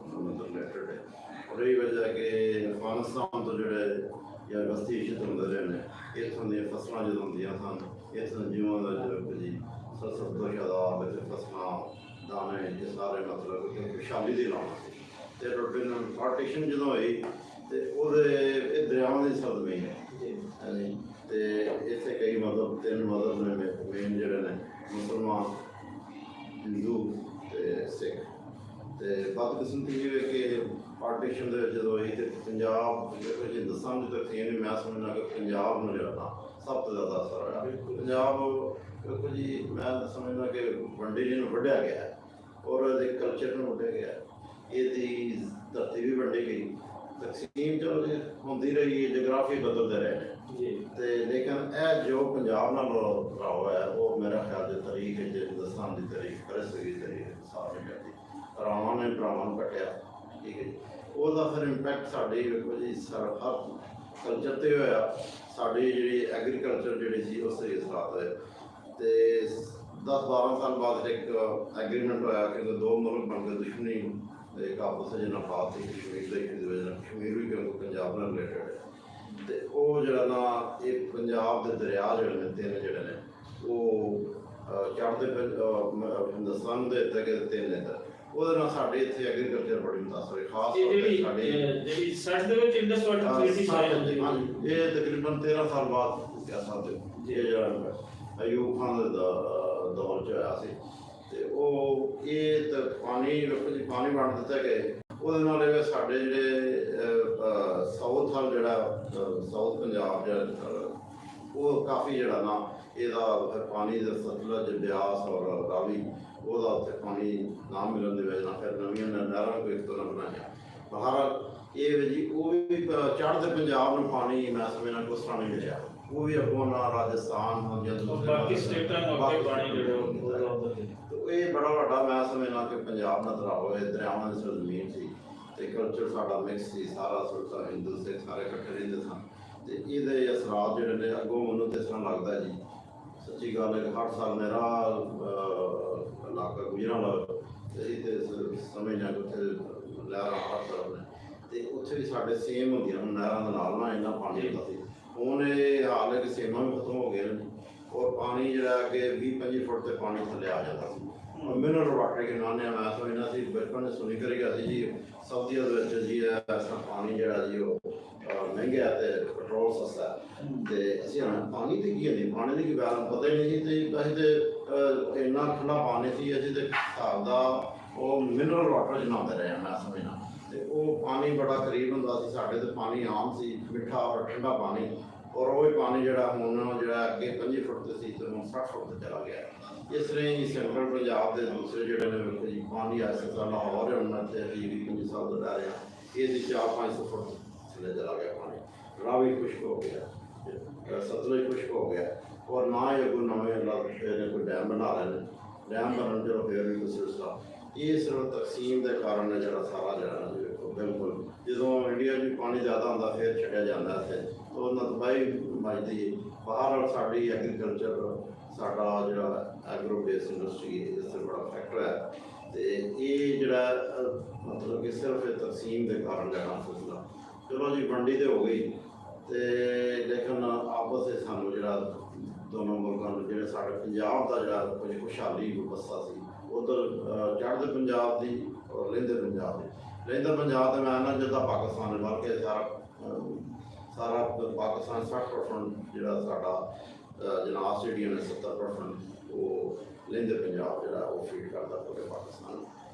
ਮਤਲਬ ਰਿਲੇਟਡ ਹੈ। ਔਰ ਇਹ ਵਜ੍ਹਾ ਕਿ ਅਫਗਾਨਿਸਤਾਨ ਤੋਂ ਜਿਹੜੇ ਜਾਂ ਬਸਤੀ ਸ਼ਿਤ ਹੁੰਦੇ ਰਹੇ ਨੇ, ਇੱਥੋਂ ਦੀਆਂ ਫਸਲਾਂ ਜਦੋਂ ਹੁੰਦੀਆਂ ਸਨ, ਇੱਥੋਂ ਜੀਵਾਂ ਦਾ ਜਿਹੜਾ ਜੀ ਸਭ ਤੋਂ ਸ਼ਾਦਾਬ ਵਿੱਚ ਫਸਲਾਂ ਦਾਣੇ ਇਹ ਸਾਰੇ ਮਤਲਬ ਕਿ ਖੁਸ਼ਹਾਲੀ ਦੇ ਨਾਲ ਸੀ। ਅਤੇ ਰੋਟੀ ਨਾਲ ਪਾਰਟੀਸ਼ਨ ਜਦੋਂ ਹੋਈ ਤੇ ਉਹਦੇ ਇਹ ਦਰਿਆਵਾਂ ਦੀ ਸਦਮੇ ਹੈ ਤੇ ਇੱਥੇ ਕਈ ਮਤਲਬ 3 ਮਜ਼ਹਬ ਨੇ ਮੇਨ ਜਿਹੜੇ ਨੇ, ਮੁਸਲਮਾਨ, ਹਿੰਦੂ ਤੇ ਸਿੱਖ। ਤੇ ਬਦਕਿਸਮਤੀ ਇਹ ਹੈ ਕਿ ਪਾਰਟੀਸ਼ਨ ਦੇ ਵਿੱਚ ਜਦੋਂ ਹੋਈ ਤੇ ਪੰਜਾਬ ਹਿੰਦੁਸਤਾਨ ਦੀ ਤਰਕੀਬ ਨੇ, ਮੈਂ ਸਮਝਦਾ ਕਿ ਪੰਜਾਬ ਨੂੰ ਜਿਹੜਾ ਸਭ ਤੋਂ ਜ਼ਿਆਦਾ ਅਸਰ ਹੋਇਆ। ਪੰਜਾਬ ਦੇਖੋ ਜੀ, ਮੈਂ ਸਮਝਦਾ ਕਿ ਵੰਡੇ ਜਿਹਨੂੰ ਵੱਢਿਆ ਗਿਆ ਔਰ ਇਹਦੇ ਕਲਚਰ ਨੂੰ ਵੱਢਿਆ ਗਿਆ, ਇਹਦੀ ਧਰਤੀ ਵੀ ਵੰਡੀ ਗਈ। ਤਕਸੀਮ ਚਲੋ ਜੀ ਹੁੰਦੀ ਰਹੀ ਹੈ, ਜਗਰਾਫੀ ਬਦਲਦੇ ਰਹੇ ਨੇ ਤੇ ਲੇਕਿਨ ਇਹ ਜੋ ਪੰਜਾਬ ਨਾਲ ਰਹਾ ਹੋਇਆ ਉਹ ਮੇਰਾ ਖਿਆਲ ਦੇ ਤਾਰੀਖ ਹੈ, ਹਿੰਦੁਸਤਾਨ ਦੀ ਤਾਰੀਖ ਫਰਸਤੀ ਤਾਰੀਖ ਸਾਰੇ ਜਾਂਦੀ ਭਰਾਵਾਂ ਨੇ ਭਰਾਵਾਂ ਨੂੰ ਕੱਟਿਆ, ਠੀਕ ਹੈ ਜੀ। ਉਹਦਾ ਫਿਰ ਇੰਪੈਕਟ ਸਾਡੇ ਵੇਖੋ ਜੀ ਹਰ ਕਲਚਰ 'ਤੇ ਹੋਇਆ। ਸਾਡੀ ਜਿਹੜੀ ਐਗਰੀਕਲਚਰ ਜਿਹੜੀ ਸੀ ਉਸ ਦੇ ਅਸਰਾਤ ਹੋਏ ਤੇ 10-12 ਸਾਲ ਬਾਅਦ ਇੱਕ ਐਗਰੀਮੈਂਟ ਹੋਇਆ ਕਿ 2 ਮੁਲਕ ਬਣ ਕੇ ਦੁਸ਼ਮਣੀ ਇੱਕ ਆਪਸ ਵਿੱਚ ਨਫਾਤ ਸੀ ਕਸ਼ਮੀਰ ਦੇ ਇੱਕ ਵਜ੍ਹਾ ਨਾਲ। ਕਸ਼ਮੀਰ ਵੀ ਕਿਉਂਕਿ ਪੰਜਾਬ ਨਾਲ ਰਿਲੇਟਡ ਹੈ ਤੇ ਉਹ ਜਿਹੜਾ ਨਾ ਇਹ ਪੰਜਾਬ ਦੇ ਦਰਿਆ ਜਿਹੜੇ ਨੇ 3 ਜਿਹੜੇ ਨੇ ਉਹ ਚੜ੍ਹਦੇ ਹਿੰਦੁਸਤਾਨ ਦੇ ਇੱਥੇ 3 ਨੇ। ਉਹਦੇ ਨਾਲ ਸਾਡੇ ਇੱਥੇ ਐਗਰੀਕਲਚਰ ਬੜੀ ਮੁਤਾਸਰ ਹੋਈ, ਖਾਸ ਤੌਰ ਤੇ ਜਿਹੜੀ ਸੱਠ ਦੇ ਵਿੱਚ ਇੰਡਸ ਵਾਟਰ ਟ੍ਰੀਟੀ ਸਾਈਨ ਹੁੰਦੀ ਹੈ। ਇਹ ਤਕਰੀਬਨ 13 ਸਾਲ ਬਾਅਦ ਕਹਿ ਸਕਦੇ ਹੋ ਇਹ ਜਿਹੜਾ ਅਯੂਬ ਖਾਨ ਦਾ ਦੌਰ 'ਚ ਹੋਇਆ ਸੀ। ਤੇ ਉਹ ਇਹ ਤਾਂ ਪਾਣੀ ਵੇਖੋ ਜੀ ਪਾਣੀ ਵੰਡ ਦਿੱਤਾ ਗਏ। ਉਹਦੇ ਨਾਲ ਇਹ ਸਾਡੇ ਜਿਹੜੇ ਸਾਊਥ ਵੱਲ ਜਿਹੜਾ ਸਾਊਥ ਪੰਜਾਬ ਜਿਹੜਾ ਉਹ ਕਾਫੀ ਜਿਹੜਾ ਨਾ ਇਹਦਾ ਫਿਰ ਪਾਣੀ ਦਾ ਸਤਲੁਜ, ਬਿਆਸ ਔਰ ਰਾਵੀ ਉਹਦਾ ਉੱਥੇ ਪਾਣੀ ਨਾ ਮਿਲਣ ਦੀ ਵਜ੍ਹਾ ਨਾਲ ਫਿਰ ਨਵੀਆਂ ਨਹਿਰਾਂ ਕੋਈ ਇੱਕ ਤੋਂ ਬਣਾਈਆਂ। ਬਹਰਹਾਲ ਇਹ ਵੀ ਜੀ ਉਹ ਵੀ ਚੜ੍ਹਦੇ ਪੰਜਾਬ ਨੂੰ ਪਾਣੀ ਮੈਂ ਸਮਝਣਾ ਕਿ ਉਸ ਤਰ੍ਹਾਂ ਨਹੀਂ ਮਿਲਿਆ। ਉਹ ਵੀ ਅੱਗੋਂ ਨਾਲ ਰਾਜਸਥਾਨ ਜਾਂ ਬਾਕੀ ਸਟੇਟਾਂ ਨੂੰ ਅੱਗੇ ਪਾਣੀ ਜਿਹੜਾ ਇਹ ਬੜਾ ਵੱਡਾ ਮੈਂ ਸਮਝਣਾ ਕਿ ਪੰਜਾਬ ਨਾਲ ਤਰਾ ਹੋਏ ਦਰਿਆਵਾਂ ਦੀ ਜ਼ਮੀਨ ਸੀ ਤੇ ਕਲਚਰ ਸਾਡਾ ਮਿਕਸ ਸੀ, ਸਾਰਾ ਸੁਲਤਾ ਹਿੰਦੂ ਸਿੱਖ ਸਾਰੇ ਇਕੱਠੇ ਰਹਿੰਦੇ ਸਨ। ਤੇ ਇਹਦੇ ਅਸਰਾਤ ਜਿਹੜੇ ਨੇ ਅੱਗੋਂ ਮੈਨੂੰ ਤੇ ਇਸ ਤਰ੍ਹਾਂ ਲੱਗਦਾ ਜੀ ਸੱਚੀ ਗੱਲ ਹੈ ਕਿ ਹਰ ਸਾਲ ਮੇਰਾ ਇਲਾਕਾ ਗੁਜਰਾਂ ਵਾਲਾ ਤੇ ਸਮਝਣਾ ਕਿ ਉੱਥੇ ਲਹਿਰਾਂ ਹਰ ਤਰ੍ਹਾਂ ਨੇ ਤੇ ਉੱਥੇ ਵੀ ਸਾਡੇ ਸੇਮ ਹੁੰਦੀਆਂ ਹੁਣ ਨਹਿਰਾਂ ਦੇ ਨਾਲ ਇੰਨਾ ਪਾਣੀ ਹੁੰਦਾ ਸੀ। ਹੁਣ ਇਹ ਹਾਲ ਹੈ ਕਿ ਸੇਮਾਂ ਵੀ ਖਤਮ ਹੋ ਗਏ ਨੇ ਔਰ ਪਾਣੀ ਜਿਹੜਾ ਕਿ 20-25 ਫੁੱਟ ਤੇ ਪਾਣੀ ਥੱਲੇ ਆ ਜਾਂਦਾ ਸੀ। ਮਿਨਰਲ ਵਾਟਰ ਕਿ ਨਾਨੇ ਮੈਂ ਸਮਝਣਾ ਸੀ ਬਚਪਨ ਨੇ ਸੁਣੀ ਕਰੀ ਗਿਆ ਸੀ ਜੀ ਸਾਊਦੀਆਂ ਦੇ ਵਿੱਚ ਜੀ ਐਸਾ ਪਾਣੀ ਜਿਹੜਾ ਜੀ ਉਹ ਮਹਿੰਗਾ ਤੇ ਪੈਟਰੋਲ ਸਸਤਾ ਤੇ ਅਸੀਂ ਪਾਣੀ ਦੀ ਕੀ ਹੁੰਦੀ ਪਾਣੀ ਦੀ ਕੀ ਗੱਲ ਪਤਾ ਹੀ ਨਹੀਂ ਸੀ। ਤੇ ਅਸੀਂ ਤੇ ਇੰਨਾ ਠੰਡਾ ਪਾਣੀ ਸੀ ਅਸੀਂ ਤੇ ਹਿਸਾਬ ਦਾ ਉਹ ਮਿਨਰਲ ਵਾਟਰ 'ਚ ਨਹਾਉਂਦੇ ਰਹੇ ਮੈਂ ਸਮਝਣਾ। ਤੇ ਉਹ ਪਾਣੀ ਬੜਾ ਕਰੀਬ ਹੁੰਦਾ ਸੀ ਸਾਡੇ ਤੇ ਪਾਣੀ ਆਮ ਸੀ ਮਿੱਠਾ ਔਰ ਠੰਡਾ ਪਾਣੀ ਔਰ ਉਹ ਪਾਣੀ ਜਿਹੜਾ ਹੁਣ ਜਿਹੜਾ ਅੱਗੇ 25 ਫੁੱਟ ਤੇ ਸੀ ਤੇ ਹੁਣ 60 ਫੁੱਟ ਤੇ ਚਲਾ ਗਿਆ। ਇਸ ਤਰ੍ਹਾਂ ਹੀ ਸੈਂਟਰਲ ਪੰਜਾਬ ਦੇ ਦੂਸਰੇ ਜਿਹੜੇ ਨੇ ਵੇਖੋ ਜੀ ਪਾਣੀ ਐਸੇ ਤਰ੍ਹਾਂ ਲਾਹੌਰ ਉਹਨਾਂ ਤੇ 20-25 ਸਾਲ ਤੋਂ ਰਹਿ ਰਿਹਾ ਇਹਦੀ 400-500 ਫੁੱਟ ਥੱਲੇ ਚਲਾ ਗਿਆ ਪਾਣੀ। ਰਾਵੀ ਖੁਸ਼ਕ ਹੋ ਗਿਆ, ਸਤਲੁਜ ਖੁਸ਼ਕ ਹੋ ਗਿਆ ਔਰ ਨਾ ਹੀ ਕੋਈ ਨਵੇਂ ਨੇ ਕੋਈ ਡੈਮ ਬਣਾ ਰਹੇ ਨੇ। ਡੈਮ ਬਣਨ ਚਲੋ ਫਿਰ ਵੀ ਕੋਈ ਸਿਲਸਿਲਾ, ਇਹ ਸਿਰਫ ਤਕਸੀਮ ਦੇ ਕਾਰਨ ਹੈ ਜਿਹੜਾ ਸਾਰਾ ਜਿਹੜਾ ਨਾ ਜੀ ਵੇਖੋ ਬਿਲਕੁਲ ਜਦੋਂ ਇੰਡੀਆ 'ਚ ਪਾਣੀ ਜ਼ਿਆਦਾ ਹੁੰਦਾ ਫਿਰ ਛੱਡਿਆ ਜਾਂਦਾ ਇੱਥੇ ਤਾਂ ਉਹਨਾਂ ਤਬਾਹੀ ਮਚਦੀ ਹੈ। ਬਾਹਰ ਸਾਡੀ ਐਗਰੀਕਲਚਰ ਸਾਡਾ ਜਿਹੜਾ ਐਗਰੋ ਬੇਸ ਇੰਡਸਟਰੀ ਹੈ ਇਸ 'ਤੇ ਬੜਾ ਫੈਕਟਰ ਹੈ ਅਤੇ ਇਹ ਜਿਹੜਾ ਮਤਲਬ ਕਿ ਸਿਰਫ ਇਹ ਤਕਸੀਮ ਦੇ ਕਾਰਨ ਜਿਹੜਾ ਸਿਲਸਿਲਾ ਚਲੋ ਜੀ ਵੰਡੀ ਤਾਂ ਹੋ ਗਈ ਅਤੇ ਲੇਕਿਨ ਆਪਸ ਵਿੱਚ ਸਾਨੂੰ ਜਿਹੜਾ ਦੋਨੋਂ ਮੁਲਕਾਂ ਨੂੰ ਜਿਹੜੇ ਸਾਡੇ ਪੰਜਾਬ ਦਾ ਜਿਹੜਾ ਕੋਈ ਖੁਸ਼ਹਾਲੀ ਵਿਵਸਥਾ ਸੀ ਉੱਧਰ ਚੜ੍ਹਦੇ ਪੰਜਾਬ ਦੀ ਔਰ ਲਹਿੰਦੇ ਪੰਜਾਬ ਦੀ। ਲਹਿੰਦਾ ਪੰਜਾਬ ਤੇ ਮੈਂ ਨਾ ਜਿੱਦਾਂ ਪਾਕਿਸਤਾਨ ਵੱਲ ਕੇ ਸਾਰਾ ਪਾਕਿਸਤਾਨ 60% ਜਿਹੜਾ ਸਾਡਾ ਜਨਾਬ ਸਟੇਡੀਅਮ ਹੈ 70% ਉਹ ਲਹਿੰਦੇ ਪੰਜਾਬ ਜਿਹੜਾ ਉਹ ਫੀਡ ਕਰਦਾ ਪੂਰੇ ਪਾਕਿਸਤਾਨ।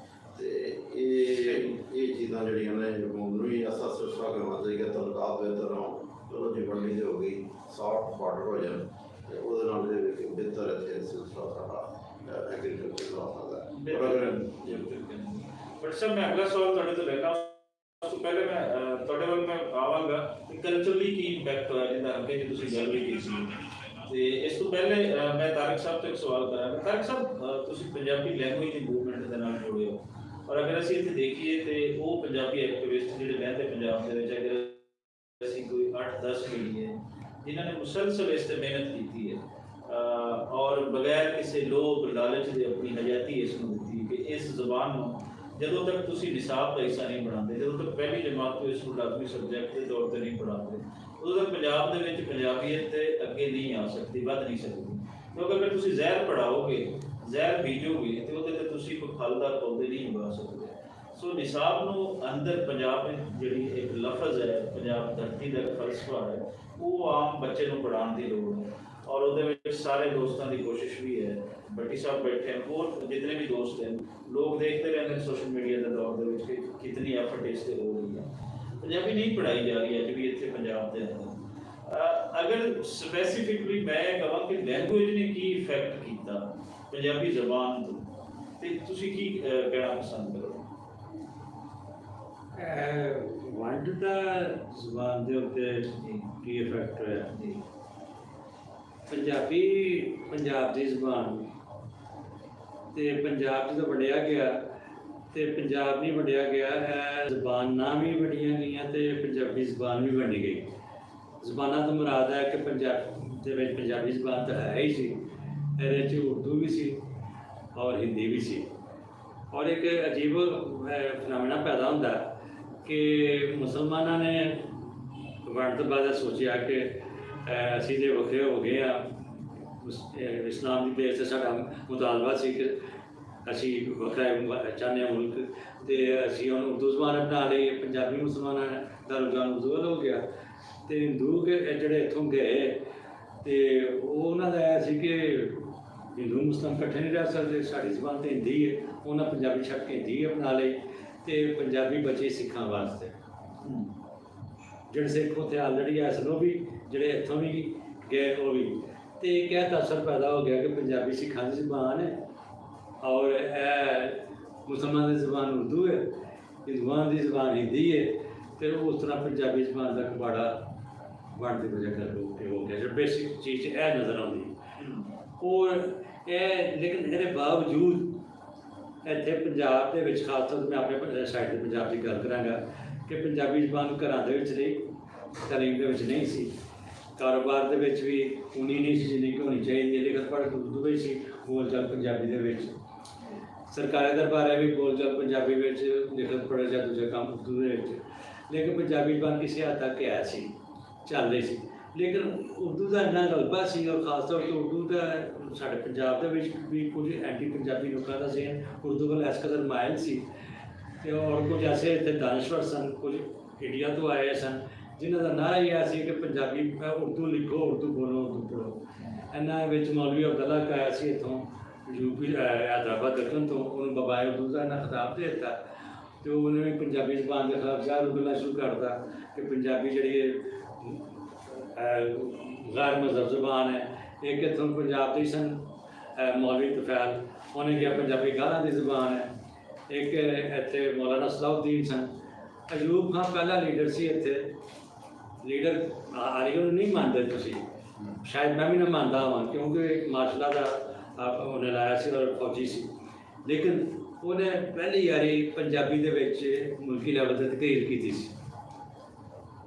ਅਤੇ ਇਹ ਚੀਜ਼ਾਂ ਜਿਹੜੀਆਂ ਨੇ ਨੂੰ ਹੀ ਅਸਾ ਸਿਲਸਿਲਾ ਕਰਨਾ ਚਾਹੀਦਾ ਤਲਕਾਤ ਬਿਹਤਰ ਹੋਣ। ਚਲੋ ਜੀ ਵੰਡੀ ਤੇ ਹੋ ਗਈ ਸੌਫਟ ਬਾਰਡਰ ਹੋ ਜਾਣ ਅਤੇ ਉਹਦੇ ਨਾਲ ਬਿਹਤਰ ਇੱਥੇ ਸਿਲਸਿਲਾ ਸਾਡਾ ਐਗਰੀਕਲਚਰ ਦਾ ਹੁੰਦਾ ਹੈ। ਬਟ ਸਰ ਮੈਂ ਅਗਲਾ ਸਵਾਲ ਤੁਹਾਡੇ ਤੋਂ ਲੈਣਾ ਉਸ ਤੋਂ ਪਹਿਲੇ ਮੈਂ ਤੁਹਾਡੇ ਵੱਲ ਮੈਂ ਆਵਾਂਗਾ ਕਿ ਕਲਚਰਲੀ ਕੀ ਇੰਪੈਕਟ ਹੋਇਆ ਜਿਹਦਾ ਅੱਗੇ ਜੀ ਤੁਸੀਂ ਗੱਲ ਵੀ ਕੀਤੀ ਤੇ ਇਸ ਤੋਂ ਪਹਿਲੇ ਮੈਂ ਤਾਰਿਕ ਸਾਹਿਬ ਤੋਂ ਇੱਕ ਸਵਾਲ ਕਰਾਂਗਾ। ਤਾਰਿਕ ਸਾਹਿਬ ਤੁਸੀਂ ਪੰਜਾਬੀ ਲੈਂਗੁਏਜ ਦੀ ਮੂਵਮੈਂਟ ਦੇ ਨਾਲ ਜੁੜੇ ਹੋ ਔਰ ਅਗਰ ਅਸੀਂ ਇੱਥੇ ਦੇਖੀਏ ਤੇ ਉਹ ਪੰਜਾਬੀ ਐਕਟਿਵਿਸਟ ਜਿਹੜੇ ਰਹਿੰਦੇ ਪੰਜਾਬ ਦੇ ਵਿੱਚ ਅਗਰ ਅਸੀਂ ਕੋਈ 8-10 ਮਿਲੀਏ ਜਿਨ੍ਹਾਂ ਨੇ ਮੁਸਲਸਲ ਇਸ 'ਤੇ ਮਿਹਨਤ ਕੀਤੀ ਹੈ ਔਰ ਬਗੈਰ ਕਿਸੇ ਲੋਭ ਲਾਲਚ ਦੇ ਆਪਣੀ ਹਯਾਤੀ ਇਸ ਨੂੰ ਦਿੱਤੀ ਕਿ ਇਸ ਜ਼ਬਾਨ ਨੂੰ ਜਦੋਂ ਤੱਕ ਤੁਸੀਂ ਨਿਸਾਬ ਦਾ ਹਿੱਸਾ ਨਹੀਂ ਬਣਾਉਂਦੇ, ਜਦੋਂ ਤੱਕ ਪਹਿਲੀ ਜਮਾਤ ਤੋਂ ਇਸ ਨੂੰ ਲਾਜ਼ਮੀ ਸਬਜੈਕਟ ਦੇ ਤੌਰ 'ਤੇ ਨਹੀਂ ਪੜ੍ਹਾਉਂਦੇ, ਉਦੋਂ ਤੱਕ ਪੰਜਾਬ ਦੇ ਵਿੱਚ ਪੰਜਾਬੀਅਤ ਤੇ ਅੱਗੇ ਨਹੀਂ ਆ ਸਕਦੀ, ਵੱਧ ਨਹੀਂ ਸਕਦੀ। ਕਿਉਂਕਿ ਅਗਰ ਤੁਸੀਂ ਜ਼ਹਿਰ ਪੜ੍ਹਾਓਗੇ, ਜ਼ਹਿਰ ਬੀਜੋਗੇ ਤੇ ਉਹਦੇ ਤੇ ਤੁਸੀਂ ਕੋਈ ਫਲਦਾਰ ਪੌਦੇ ਨਹੀਂ ਉਗਾ ਸਕਦੇ। ਸੋ ਨਿਸਾਬ ਨੂੰ ਅੰਦਰ ਪੰਜਾਬ ਵਿੱਚ ਜਿਹੜੀ ਇੱਕ ਲਫ਼ਜ਼ ਹੈ, ਪੰਜਾਬ ਧਰਤੀ ਦਾ ਇੱਕ ਫਲਸਫਾ ਹੈ, ਉਹ ਆਮ ਬੱਚੇ ਨੂੰ ਪੜ੍ਹਾਉਣ ਦੀ ਲੋੜ ਹੈ ਔਰ ਉਹਦੇ ਵਿੱਚ ਸਾਰੇ ਦੋਸਤਾਂ ਦੀ ਕੋਸ਼ਿਸ਼ ਵੀ ਹੈ। ਭੱਟੀ ਸਾਹਿਬ ਬੈਠੇ ਹਨ, ਹੋਰ ਜਿਤਨੇ ਵੀ ਦੋਸਤ ਹਨ, ਲੋਕ ਦੇਖਦੇ ਰਹਿੰਦੇ ਸੋਸ਼ਲ ਮੀਡੀਆ ਦੇ ਦੌਰ ਦੇ ਵਿੱਚ ਕਿ ਕਿਤਨੀ ਐਫਰਟ ਇਸ 'ਤੇ ਹੋ ਰਹੀ ਹੈ। ਪੰਜਾਬੀ ਨਹੀਂ ਪੜ੍ਹਾਈ ਜਾ ਰਹੀ ਅੱਜ ਵੀ ਇੱਥੇ ਪੰਜਾਬ ਦੇ ਅੰਦਰ। ਅਗਰ ਸਪੈਸੀਫਿਕਲੀ ਮੈਂ ਕਹਾਂ ਕਿ ਲੈਂਗੁਏਜ ਨੇ ਕੀ ਇਫੈਕਟ ਕੀਤਾ ਪੰਜਾਬੀ ਜ਼ਬਾਨ ਤੋਂ ਤੇ ਤੁਸੀਂ ਕੀ ਕਹਿਣਾ ਪਸੰਦ ਕਰੋਗੇ? ਵੰਡ ਦਾ ਜ਼ਬਾਨ ਦੇ ਉੱਤੇ ਕੀ ਇਫੈਕਟ ਹੋਇਆ? ਪੰਜਾਬੀ ਪੰਜਾਬ ਦੀ ਜ਼ਬਾਨ ਤੇ ਪੰਜਾਬ ਜਦੋਂ ਵੰਡਿਆ ਗਿਆ ਤੇ ਪੰਜਾਬ ਨਹੀਂ ਵੰਡਿਆ ਗਿਆ, ਜ਼ਬਾਨਾਂ ਵੀ ਵੰਡੀਆਂ ਗਈਆਂ ਤੇ ਪੰਜਾਬੀ ਜ਼ਬਾਨ ਵੀ ਵੰਡੀ ਗਈ। ਜ਼ਬਾਨਾਂ ਤੋਂ ਮੁਰਾਦ ਹੈ ਕਿ ਪੰਜਾਬ ਦੇ ਵਿੱਚ ਪੰਜਾਬੀ ਜ਼ਬਾਨ ਤਾਂ ਹੈ ਹੀ ਸੀ, ਇਹਦੇ 'ਚ ਉਰਦੂ ਵੀ ਸੀ ਔਰ ਹਿੰਦੀ ਵੀ ਸੀ। ਔਰ ਇੱਕ ਅਜੀਬ ਫੈਨੋਮੇਨਾ ਪੈਦਾ ਹੁੰਦਾ ਕਿ ਮੁਸਲਮਾਨਾਂ ਨੇ ਵੰਡ ਤੋਂ ਬਾਅਦ ਸੋਚਿਆ ਕਿ ਅਸੀਂ ਜੇ ਵੱਖਰੇ ਹੋ ਗਏ ਆ, ਇਸਲਾਮ ਦੀ ਬੇਸ 'ਤੇ ਸਾਡਾ ਮੁਤਾਲਬਾ ਸੀ ਕਿ ਅਸੀਂ ਵੱਖਰਾ ਚਾਹੁੰਦੇ ਹਾਂ ਮੁਲਕ, ਅਤੇ ਅਸੀਂ ਹੁਣ ਉਰਦੂ ਜ਼ਬਾਨ ਬਣਾ ਲਈ। ਪੰਜਾਬੀ ਮੁਸਲਮਾਨਾਂ ਦਾ ਰੁਝਾਨ ਉਰਦੂ ਵੱਲ ਹੋ ਗਿਆ ਅਤੇ ਹਿੰਦੂ ਜਿਹੜੇ ਇੱਥੋਂ ਗਏ ਅਤੇ ਉਹਨਾਂ ਦਾ ਇਹ ਸੀ ਕਿ ਹਿੰਦੂ ਮੁਸਲਮਾਨ ਇਕੱਠੇ ਨਹੀਂ ਰਹਿ ਸਕਦੇ, ਸਾਡੀ ਜ਼ਬਾਨ ਤਾਂ ਹਿੰਦੀ ਹੈ, ਉਹਨਾਂ ਪੰਜਾਬੀ ਛੱਡ ਕੇ ਹਿੰਦੀ ਅਪਣਾ ਲਈ ਅਤੇ ਪੰਜਾਬੀ ਬਚੇ ਸਿੱਖਾਂ ਵਾਸਤੇ। ਜਿਹੜੇ ਸਿੱਖ ਉੱਥੇ ਆਲਰੇਡੀ ਐ ਸਨ ਉਹ ਵੀ, ਜਿਹੜੇ ਇੱਥੋਂ ਵੀ ਗਏ ਉਹ ਵੀ, ਅਤੇ ਇੱਕ ਇਹ ਤਸਰ ਪੈਦਾ ਹੋ ਗਿਆ ਕਿ ਪੰਜਾਬੀ ਸਿੱਖਾਂ ਦੀ ਜ਼ਬਾਨ ਹੈ ਔਰ ਇਹ ਮੁਸਲਮਾਨ ਦੀ ਜ਼ਬਾਨ ਉਰਦੂ ਹੈ, ਹਿੰਦੂਆਂ ਦੀ ਜ਼ਬਾਨ ਹਿੰਦੀ ਹੈ। ਫਿਰ ਉਸ ਤਰ੍ਹਾਂ ਪੰਜਾਬੀ ਜ਼ਬਾਨ ਦਾ ਕਬਾੜਾ ਵੰਡ ਦੀ ਵਜ੍ਹਾ ਕਰਕੇ ਹੋ ਗਿਆ। ਜੋ ਬੇਸਿਕ ਚੀਜ਼ ਇਹ ਨਜ਼ਰ ਆਉਂਦੀ ਔਰ ਇਹ ਲੇਕਿਨ ਇਹਦੇ ਬਾਵਜੂਦ ਇੱਥੇ ਪੰਜਾਬ ਦੇ ਵਿੱਚ ਖਾਸ ਤੌਰ 'ਤੇ ਮੈਂ ਆਪਣੇ ਸਾਈਡ ਦੇ ਪੰਜਾਬ ਦੀ ਗੱਲ ਕਰਾਂਗਾ ਕਿ ਪੰਜਾਬੀ ਜ਼ਬਾਨ ਘਰਾਂ ਦੇ ਵਿੱਚ ਨਹੀਂ, ਤਾਲੀਮ ਦੇ ਵਿੱਚ ਨਹੀਂ ਸੀ, ਕਾਰੋਬਾਰ ਦੇ ਵਿੱਚ ਵੀ ਉਨੀ ਨਹੀਂ ਸੀ ਜਿੰਨੀ ਕਿ ਹੋਣੀ ਚਾਹੀਦੀ ਹੈ। ਲਿਖਤ ਪੜ੍ਹਤ ਉਰਦੂ ਵਿੱਚ ਸੀ, ਬੋਲ ਚਾਲ ਪੰਜਾਬੀ ਦੇ ਵਿੱਚ, ਸਰਕਾਰੀ ਦਰਬਾਰ ਵੀ ਬੋਲ ਚਾਲ ਪੰਜਾਬੀ ਵਿੱਚ, ਲਿਖਤ ਪੜ੍ਹਤ ਜਾਂ ਦੂਜੇ ਕੰਮ ਉਰਦੂ ਦੇ ਵਿੱਚ। ਲੇਕਿਨ ਪੰਜਾਬੀ ਜ਼ਬਾਨ ਕਿਸੇ ਹੱਦ ਤੱਕ ਹੈ ਸੀ, ਚੱਲ ਰਹੀ ਸੀ। ਲੇਕਿਨ ਉਰਦੂ ਦਾ ਇੰਨਾ ਗਲਬਾ ਸੀ ਔਰ ਖਾਸ ਤੌਰ 'ਤੇ ਉਰਦੂ ਦਾ ਸਾਡੇ ਪੰਜਾਬ ਦੇ ਵਿੱਚ ਵੀ ਕੁਝ ਐਂਟੀ ਪੰਜਾਬੀ ਲੋਕਾਂ ਦਾ ਸੀ, ਉਰਦੂ ਵੱਲ ਇਸ ਕਦਰ ਮਾਇਲ ਸੀ। ਅਤੇ ਔਰ ਕੁਝ ਐਸੇ ਇੱਥੇ ਦਾਨਸ਼ਵਰ ਸਨ, ਕੁਝ ਇੰਡੀਆ ਤੋਂ ਆਏ ਸਨ, ਜਿਨ੍ਹਾਂ ਦਾ ਨਾਅਰਾ ਹੀ ਇਹ ਸੀ ਕਿ ਪੰਜਾਬੀ ਉਰਦੂ ਲਿਖੋ, ਉਰਦੂ ਬੋਲੋ, ਉਰਦੂ ਪੜ੍ਹੋ। ਇਹਨਾਂ ਵਿੱਚ ਮੌਲਵੀ ਅਬਦੁੱਲਾ ਆਇਆ ਸੀ ਇੱਥੋਂ ਯੂਪੀ ਹੈਦਰਾਬਾਦ ਦੱਖਣ ਤੋਂ, ਉਹਨੂੰ ਬਬਾਏ ਉਰਦੂ ਦਾ ਇਹਨਾਂ ਖਿਤਾਬ ਦੇ ਦਿੱਤਾ ਅਤੇ ਉਹਨੇ ਵੀ ਪੰਜਾਬੀ ਜ਼ਬਾਨ ਦੇ ਖਿਲਾਫ ਜ਼ਾਹਰ ਗੱਲਾਂ ਸ਼ੁਰੂ ਕਰਤਾ ਕਿ ਪੰਜਾਬੀ ਜਿਹੜੀ ਗੈਰ ਮਜ਼ਹਬ ਜ਼ਬਾਨ ਹੈ। ਇੱਕ ਇੱਥੋਂ ਪੰਜਾਬ ਦੇ ਸਨ ਮੌਲਵੀ ਤੁਫੈਲ, ਉਹਨੇ ਕਿਹਾ ਪੰਜਾਬੀ ਗਾਲਾਂ ਦੀ ਜ਼ਬਾਨ ਹੈ। ਇੱਕ ਇੱਥੇ ਮੌਲਾਨਾ ਸਲਾਹੁਦੀਨ ਸਨ। ਅਯੂਬ ਖਾਨ ਪਹਿਲਾ ਲੀਡਰ ਸੀ ਇੱਥੇ, ਲੀਡਰ ਆਲੀਓ ਨੂੰ ਨਹੀਂ ਮੰਨਦੇ ਤੁਸੀਂ, ਸ਼ਾਇਦ ਮੈਂ ਵੀ ਨਾ ਮੰਨਦਾ ਹਾਂ ਕਿਉਂਕਿ ਮਾਰਸ਼ਲ ਦਾ ਉਹਨੇ ਲਾਇਆ ਸੀ ਔਰ ਫੌਜੀ ਸੀ, ਲੇਕਿਨ ਉਹਨੇ ਪਹਿਲੀ ਵਾਰੀ ਪੰਜਾਬੀ ਦੇ ਵਿੱਚ ਮੁਲਕੀ ਲੈਵਲ ਤੇ ਤਕਰੀਰ ਕੀਤੀ ਸੀ,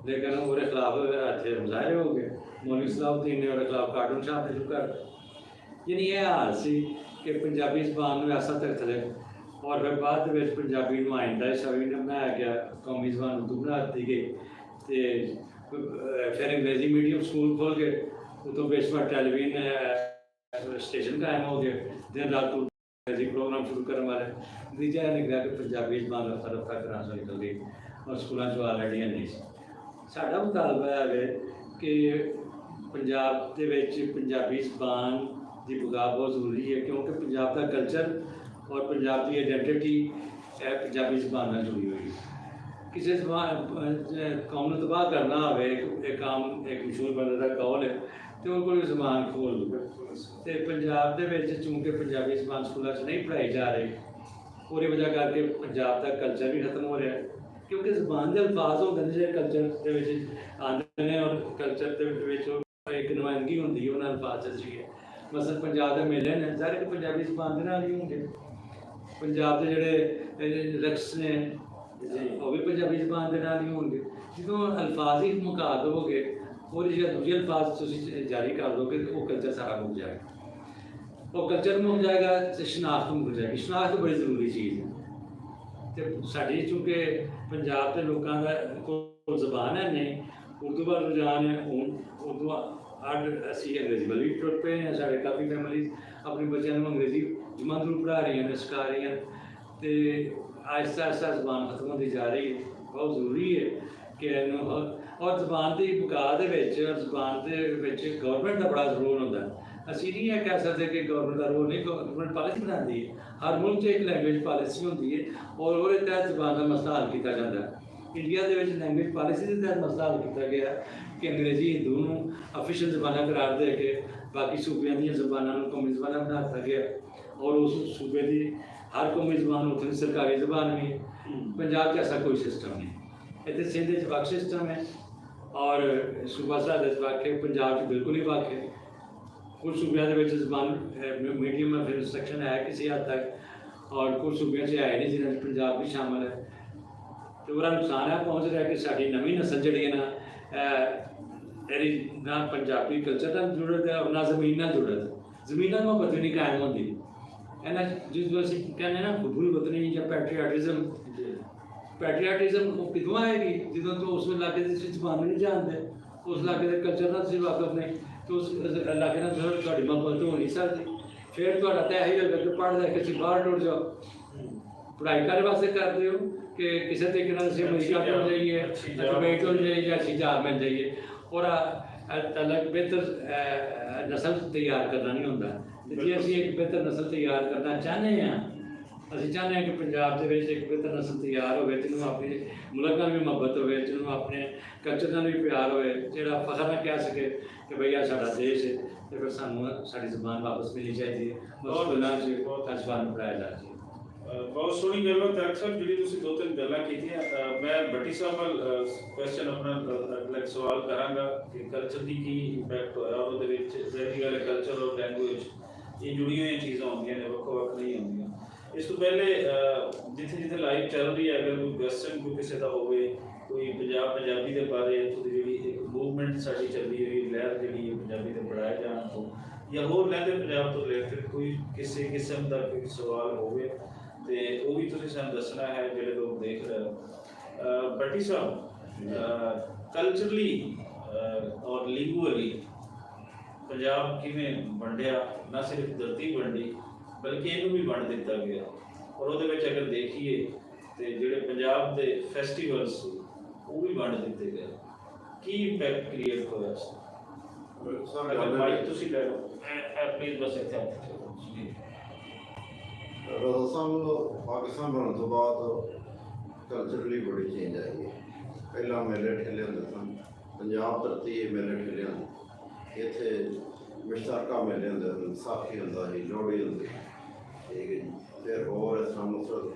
ਲੇਕਿਨ ਉਹਦੇ ਖਿਲਾਫ ਇੱਥੇ ਮੁਜ਼ਾਹਰੇ ਹੋ ਗਏ। ਮੌਲਵੀ ਸਲਾਹੁਦੀਨ ਨੇ ਉਹਦੇ ਖਿਲਾਫ ਕਾਰਟੂਨ ਛਾਪਣੇ ਸ਼ੁਰੂ ਕਰ ਦਿੱਤੇ। ਯਾਨੀ ਇਹ ਹਾਲ ਸੀ ਕਿ ਪੰਜਾਬੀ ਜ਼ਬਾਨ ਨੂੰ ਐਸਾ ਤਖਤ ਲੈ ਔਰ ਫਿਰ ਬਾਅਦ ਦੇ ਵਿੱਚ ਪੰਜਾਬੀ ਨੂੰ ਆਇੰਦਾ ਹਿੱਸਾ ਵੀ ਨਾ ਬਣਾਇਆ ਗਿਆ, ਕੌਮੀ ਜ਼ਬਾਨ ਨੂੰ ਬਣਾ ਦਿੱਤੀ ਗਈ ਅਤੇ ਫਿਰ ਅੰਗਰੇਜ਼ੀ ਮੀਡੀਅਮ ਸਕੂਲ ਖੋਲ੍ਹ ਕੇ ਉਤੋਂ ਬੇਸ਼ਮਰ ਟੈਲੀਵਿਜ਼ਨ ਸਟੇਸ਼ਨ ਕਾਇਮ ਹੋ ਗਏ, ਦਿਨ ਰਾਤ ਅੰਗਰੇਜ਼ੀ ਪ੍ਰੋਗਰਾਮ ਸ਼ੁਰੂ ਕਰਨ ਵਾਲੇ। ਨਤੀਜਾ ਇਹ ਨਿਕਲਿਆ ਕਿ ਪੰਜਾਬੀ ਜ਼ਬਾਨ ਰਫਤਾ ਰਫਤਾ ਕਰਾਂ ਤੋਂ ਨਿਕਲ ਗਈ ਔਰ ਸਕੂਲਾਂ 'ਚ ਆਲਰੇਡੀਆਂ ਨਹੀਂ ਸੀ। ਸਾਡਾ ਮੁਤਾਲਬਾ ਹੈ ਕਿ ਪੰਜਾਬ ਦੇ ਵਿੱਚ ਪੰਜਾਬੀ ਜ਼ਬਾਨ ਦੀ ਬਗਾਵ ਬਹੁਤ ਜ਼ਰੂਰੀ ਹੈ, ਕਿਉਂਕਿ ਪੰਜਾਬ ਦਾ ਕਲਚਰ ਔਰ ਪੰਜਾਬ ਦੀ ਆਈਡੈਂਟੀਟੀ ਇਹ ਪੰਜਾਬੀ ਜ਼ਬਾਨ ਨਾਲ ਜੁੜੀ ਹੋਈ ਹੈ। ਕਿਸੇ ਜ਼ਬਾਨ ਕੌਮ ਨੂੰ ਤਬਾਹ ਕਰਨਾ ਹੋਵੇ, ਇੱਕ ਆਮ ਇੱਕ ਮਸ਼ਹੂਰ ਬੰਦੇ ਦਾ ਕੌਲ ਹੈ ਅਤੇ ਉਹ ਕੋਲ ਜ਼ਬਾਨ ਖੋਲ੍ਹ ਲਓ। ਅਤੇ ਪੰਜਾਬ ਦੇ ਵਿੱਚ ਚੂੰਕਿ ਪੰਜਾਬੀ ਜ਼ਬਾਨ ਸਕੂਲਾਂ 'ਚ ਨਹੀਂ ਪੜ੍ਹਾਈ ਜਾ ਰਹੀ, ਉਹਦੀ ਵਜ੍ਹਾ ਕਰਕੇ ਪੰਜਾਬ ਦਾ ਕਲਚਰ ਵੀ ਖਤਮ ਹੋ ਰਿਹਾ, ਕਿਉਂਕਿ ਜ਼ਬਾਨ ਦੇ ਅਲਫਾਜ਼ ਹੁੰਦੇ ਨੇ ਜਿਹੜੇ ਕਲਚਰ ਦੇ ਵਿੱਚ ਆਉਂਦੇ ਨੇ ਔਰ ਕਲਚਰ ਦੇ ਵਿੱਚ ਇੱਕ ਨੁਮਾਇੰਦਗੀ ਹੁੰਦੀ ਹੈ ਉਹਨਾਂ ਅਲਫਾਜ਼ 'ਚ ਹੈ। ਮਸਲ ਪੰਜਾਬ ਦੇ ਮੇਲੇ ਨੇ ਸਾਰੇ ਪੰਜਾਬੀ ਜ਼ਬਾਨ ਦੇ ਨਾਲ ਹੀ ਹੋਣਗੇ। ਪੰਜਾਬ ਦੇ ਜਿਹੜੇ ਰਕਸ ਨੇ ਉਹ ਵੀ ਪੰਜਾਬੀ ਜ਼ਬਾਨ ਦੇ ਨਾਲ ਹੀ ਹੋਣਗੇ। ਜਦੋਂ ਅਲਫਾਜ਼ ਹੀ ਮੁਕਾ ਦੇਵੋਗੇ ਉਹਦੇ ਜਿਹੜੇ ਦੂਜੇ ਅਲਫਾਜ਼ ਤੁਸੀਂ ਜਾਰੀ ਕਰ ਦੋਗੇ ਤਾਂ ਉਹ ਕਲਚਰ ਸਾਰਾ ਮੁੱਕ ਜਾਏਗਾ। ਉਹ ਕਲਚਰ ਮੁੱਕ ਜਾਏਗਾ ਅਤੇ ਸ਼ਨਾਖਤ ਮੁੱਕ ਜਾਏਗੀ। ਸ਼ਨਾਖਤ ਬੜੀ ਜ਼ਰੂਰੀ ਚੀਜ਼ ਹੈ ਅਤੇ ਸਾਡੀ ਚੂੰਕਿ ਪੰਜਾਬ ਦੇ ਲੋਕਾਂ ਦਾ ਕੋਲ ਜ਼ਬਾਨ ਹੈ ਨਹੀਂ, ਉਰਦੂ ਵੱਲ ਰੁਝਾਨ ਹੈ। ਹੁਣ ਉਰਦੂ ਅਸੀਂ ਅੰਗਰੇਜ਼ੀ ਵੱਲ ਵੀ ਟੁੱਟ ਪਏ ਹਾਂ। ਸਾਡੇ ਕਾਫੀ ਫੈਮਿਲੀਜ਼ ਆਪਣੇ ਬੱਚਿਆਂ ਨੂੰ ਅੰਗਰੇਜ਼ੀ ਜਮਾਂਦਰੂ ਪੜ੍ਹਾ ਰਹੀਆਂ ਨੇ, ਸਿਖਾ ਰਹੀਆਂ, ਅਤੇ ਆਹਿਸਤਾ ਆਹਿਸਤਾ ਜ਼ਬਾਨ ਖਤਮ ਹੁੰਦੀ ਜਾ ਰਹੀ ਹੈ। ਬਹੁਤ ਜ਼ਰੂਰੀ ਹੈ ਕਿ ਇਹਨੂੰ ਔਰ ਜ਼ਬਾਨ ਦੀ ਬਕਾ ਦੇ ਵਿੱਚ ਔਰ ਜ਼ਬਾਨ ਦੇ ਵਿੱਚ ਗੌਰਮੈਂਟ ਦਾ ਬੜਾ ਰੋਲ ਹੁੰਦਾ। ਅਸੀਂ ਨਹੀਂ ਇਹ ਕਹਿ ਸਕਦੇ ਕਿ ਗੌਰਮੈਂਟ ਦਾ ਰੋਲ ਨਹੀਂ, ਗੌਰਮੈਂਟ ਪਾਲਿਸੀ ਬਣਾਉਂਦੀ ਹੈ। ਹਰ ਮੁਲਕ 'ਚ ਇੱਕ ਲੈਂਗੁਏਜ ਪਾਲਿਸੀ ਹੁੰਦੀ ਹੈ ਔਰ ਉਹਦੇ ਤਹਿਤ ਜ਼ਬਾਨ ਦਾ ਮਸਲਾ ਹੱਲ ਕੀਤਾ ਜਾਂਦਾ ਹੈ। ਇੰਡੀਆ ਦੇ ਵਿੱਚ ਲੈਂਗੁਏਜ ਪਾਲਿਸੀ ਦੇ ਤਹਿਤ ਮਸਲਾ ਹੱਲ ਕੀਤਾ ਗਿਆ ਕਿ ਅੰਗਰੇਜ਼ੀ ਹਿੰਦੂ ਨੂੰ ਅਫੀਸ਼ੀਅਲ ਜ਼ਬਾਨਾਂ ਕਰਾਰ ਦੇ ਕੇ ਬਾਕੀ ਸੂਬਿਆਂ ਦੀਆਂ ਜ਼ਬਾਨਾਂ ਨੂੰ ਕੌਮੀ ਜ਼ਬਾਨਾਂ ਬਣਾ ਦਿੱਤਾ ਗਿਆ ਔਰ ਉਸ ਸੂਬੇ ਦੀ ਹਰ ਕੌਮੀ ਜ਼ਬਾਨ ਉੱਥੇ ਦੀ ਸਰਕਾਰੀ ਜ਼ਬਾਨ ਵੀ ਹੈ। ਪੰਜਾਬ 'ਚ ਐਸਾ ਕੋਈ ਸਿਸਟਮ ਨਹੀਂ। ਇੱਥੇ ਸਿੰਧ 'ਚ ਵੱਖ ਸਿਸਟਮ ਹੈ ਔਰ ਸੂਬਾ ਸਾਡੇ 'ਚ ਵੱਖ ਹੈ, ਪੰਜਾਬ 'ਚ ਬਿਲਕੁਲ ਹੀ ਵੱਖ ਹੈ। ਕੁਝ ਸੂਬਿਆਂ ਦੇ ਵਿੱਚ ਜ਼ਬਾਨ ਮੀਡੀਅਮ ਆਫ ਇੰਸਟਰਕਸ਼ਨ ਹੈ ਕਿਸੇ ਹੱਦ ਤੱਕ ਔਰ ਕੁਝ ਸੂਬਿਆਂ 'ਚ ਹੈ ਨਹੀਂ ਜਿਹਨਾਂ 'ਚ ਪੰਜਾਬ ਵੀ ਸ਼ਾਮਲ ਹੈ। ਅਤੇ ਉਹਦਾ ਨੁਕਸਾਨ ਇਹ ਪਹੁੰਚ ਰਿਹਾ ਕਿ ਸਾਡੀ ਨਵੀਂ ਨਸਲ ਜਿਹੜੀ ਹੈ ਨਾ ਇਹਦੀ ਨਾ ਪੰਜਾਬੀ ਕਲਚਰ ਨਾਲ ਜੁੜਤ ਹੈ ਔਰ ਨਾ ਜ਼ਮੀਨ ਨਾਲ ਜੁੜਤ। ਜ਼ਮੀਨ ਨਾਲ ਮੁਹੱਬਤ ਵੀ ਨਹੀਂ ਕਾਇਮ ਹੁੰਦੀ। ਇਹਨਾਂ ਜਿਸ ਅਸੀਂ ਕਹਿੰਦੇ ਨਾ ਹੁਬੁਲ ਵਤਨੀ ਜਾਂ ਪੈਟਰੀਆਟਿਜ਼ਮ ਉਹ ਕਿਦੋਂ ਆਏਗੀ? ਜਦੋਂ ਤੋਂ ਉਸ ਇਲਾਕੇ ਦੇ ਵਿੱਚ ਜ਼ਬਾਨ ਨਹੀਂ ਜਾਣਦੇ, ਉਸ ਇਲਾਕੇ ਦੇ ਕਲਚਰ ਨਾਲ ਤੁਸੀਂ ਵਾਕਫ ਨਹੀਂ, ਤਾਂ ਉਸ ਇਲਾਕੇ ਨਾਲ ਤੁਹਾਡੀ ਮੁਹੱਬਤ ਹੋ ਨਹੀਂ ਸਕਦੀ। ਫਿਰ ਤੁਹਾਡਾ ਤਾਂ ਇਹੀ ਹੋਏਗਾ ਕਿ ਪੜ੍ਹ ਲੈ ਕੇ ਤੁਸੀਂ ਬਾਹਰ ਟੁੱਟ ਜਾਓ। ਪੜ੍ਹਾਈ ਕਾਹਦੇ ਵਾਸਤੇ ਕਰਦੇ ਹੋ ਕਿ ਕਿਸੇ ਤਰੀਕੇ ਨਾਲ ਅਸੀਂ ਅਮਰੀਕਾ ਤੋਂ ਜਾਈਏ, ਦੁਬਈ ਤੋਂ ਜਾਈਏ ਜਾਂ ਅਸੀਂ ਜਹਾਜ਼ ਮਿਲ ਜਾਈਏ ਔਰ ਅਲੱਗ ਬਿਹਤਰ ਨਸਲ ਤਿਆਰ ਕਰਨਾ ਨਹੀਂ ਹੁੰਦਾ। ਜੇ ਅਸੀਂ ਇੱਕ ਬਿਹਤਰ ਨਸਲ ਤਿਆਰ ਕਰਨਾ ਚਾਹੁੰਦੇ ਹਾਂ, ਅਸੀਂ ਚਾਹੁੰਦੇ ਹਾਂ ਕਿ ਪੰਜਾਬ ਦੇ ਵਿੱਚ ਇੱਕ ਬਿਹਤਰ ਨਸਲ ਤਿਆਰ ਹੋਵੇ ਜਿਹਨੂੰ ਆਪਣੇ ਮੁਲਕ ਨਾਲ ਵੀ ਮੁਹੱਬਤ ਹੋਵੇ, ਜਿਹਨੂੰ ਆਪਣੇ ਕਲਚਰ ਨਾਲ ਵੀ ਪਿਆਰ ਹੋਵੇ, ਜਿਹੜਾ ਫਖਰ ਨਾਲ ਕਹਿ ਸਕੇ ਕਿ ਭਈ ਆਹ ਸਾਡਾ ਦੇਸ਼ ਹੈ ਅਤੇ ਫਿਰ ਸਾਨੂੰ ਸਾਡੀ ਜ਼ਬਾਨ ਵਾਪਸ ਮਿਲਣੀ ਚਾਹੀਦੀ ਹੈ। ਸਕੂਲਾਂ 'ਚ ਜ਼ਬਾਨ ਨੂੰ ਪੜ੍ਹਾਇਆ ਜਾਣਾ ਚਾਹੀਦਾ। ਬਹੁਤ ਸੋਹਣੀ ਗੱਲ ਹੈ ਤਾਰਕ ਸਾਹਿਬ, ਜਿਹੜੀ ਤੁਸੀਂ ਦੋ ਤਿੰਨ ਗੱਲਾਂ ਕੀਤੀਆਂ। ਮੈਂ ਭੱਟੀ ਸਾਹਿਬ ਵੱਲ ਕੁਐਸਚਨ ਆਪਣਾ ਸਵਾਲ ਕਰਾਂਗਾ ਕਿ ਕਲਚਰ ਦੀ ਕੀ ਇੰਪੈਕਟ ਹੋਇਆ ਔਰ ਉਹਦੇ ਵਿੱਚ ਜਿਹੜੀ ਗੱਲ ਕਲਚਰ ਔਰ ਲੈਂਗੁਏਜ ਇਹ ਜੁੜੀਆਂ ਹੋਈਆਂ ਚੀਜ਼ਾਂ ਹੁੰਦੀਆਂ ਨੇ, ਵੱਖੋ ਵੱਖ ਨਹੀਂ ਹੁੰਦੀਆਂ। ਇਸ ਤੋਂ ਪਹਿਲੇ ਜਿੱਥੇ ਜਿੱਥੇ ਲਾਈਵ ਚੱਲ ਰਹੀ ਹੈ, ਅਗਰ ਕੋਈ ਕੁਐਸਚਨ ਕੋਈ ਕਿਸੇ ਦਾ ਹੋਵੇ, ਕੋਈ ਪੰਜਾਬੀ ਦੇ ਬਾਰੇ ਇੱਥੋਂ ਦੀ ਜਿਹੜੀ ਇੱਕ ਮੂਵਮੈਂਟ ਸਾਡੀ ਚੱਲਦੀ ਹੋਈ ਲਹਿਰ ਜਿਹੜੀ ਹੈ ਪੰਜਾਬੀ ਦੇ ਪੜ੍ਹਾਏ ਜਾਣ ਤੋਂ ਜਾਂ ਹੋਰ ਲਹਿੰਦੇ ਪੰਜਾਬ ਤੋਂ ਰਿਲੇਟਡ ਕੋਈ ਕਿਸੇ ਕਿਸਮ ਦਾ ਕੋਈ ਸਵਾਲ ਹੋਵੇ ਤੇ ਉਹ ਵੀ ਤੁਸੀਂ ਸਾਨੂੰ ਦੱਸਣਾ ਹੈ ਜਿਹੜੇ ਲੋਕ ਦੇਖ ਰਹੇ ਹੋ। ਭੱਟੀ ਸਾਹਿਬ, ਕਲਚਰਲੀ ਔਰ ਲੀਗੂਅਲੀ ਪੰਜਾਬ ਕਿਵੇਂ ਵੰਡਿਆ? ਨਾ ਸਿਰਫ ਧਰਤੀ ਵੰਡੀ ਬਲਕਿ ਇਹਨੂੰ ਵੀ ਵੰਡ ਦਿੱਤਾ ਗਿਆ ਔਰ ਉਹਦੇ ਵਿੱਚ ਅਗਰ ਦੇਖੀਏ ਤੇ ਜਿਹੜੇ ਪੰਜਾਬ ਦੇ ਫੈਸਟੀਵਲਸ ਉਹ ਵੀ ਵੰਡ ਦਿੱਤੇ ਗਏ। ਕੀ ਇੰਪੈਕਟ ਕ੍ਰੀਏਟ ਹੋਇਆ ਸਰ? ਅਗਰ ਮਾਈਕ ਤੁਸੀਂ ਲੈ ਲਓ ਪਲੀਜ਼, ਬਸ ਇੱਥੇ ਰਜ਼ਾ ਸਾਹਿਬ, ਪਾਕਿਸਤਾਨ ਬਣਨ ਤੋਂ ਬਾਅਦ ਕਲਚਰਲੀ ਬੜੀ ਚੇਂਜ ਆਈ ਹੈ। ਪਹਿਲਾਂ ਮੇਲੇ ਠੇਲੇ ਹੁੰਦੇ ਸਨ, ਪੰਜਾਬ ਧਰਤੀ ਮੇਲੇ ਠੇਲੇ ਹੁੰਦੇ, ਇੱਥੇ ਮੁਸ਼ਤਰਕਾ ਮੇਲੇ ਹੁੰਦੇ ਸਨ, ਵਿਸਾਖੀ ਹੁੰਦਾ ਸੀ, ਲੋਹੜੀ ਹੁੰਦੀ, ਠੀਕ ਹੈ ਜੀ। ਫਿਰ ਹੋਰ ਇਸ ਤਰ੍ਹਾਂ ਮਤਲਬ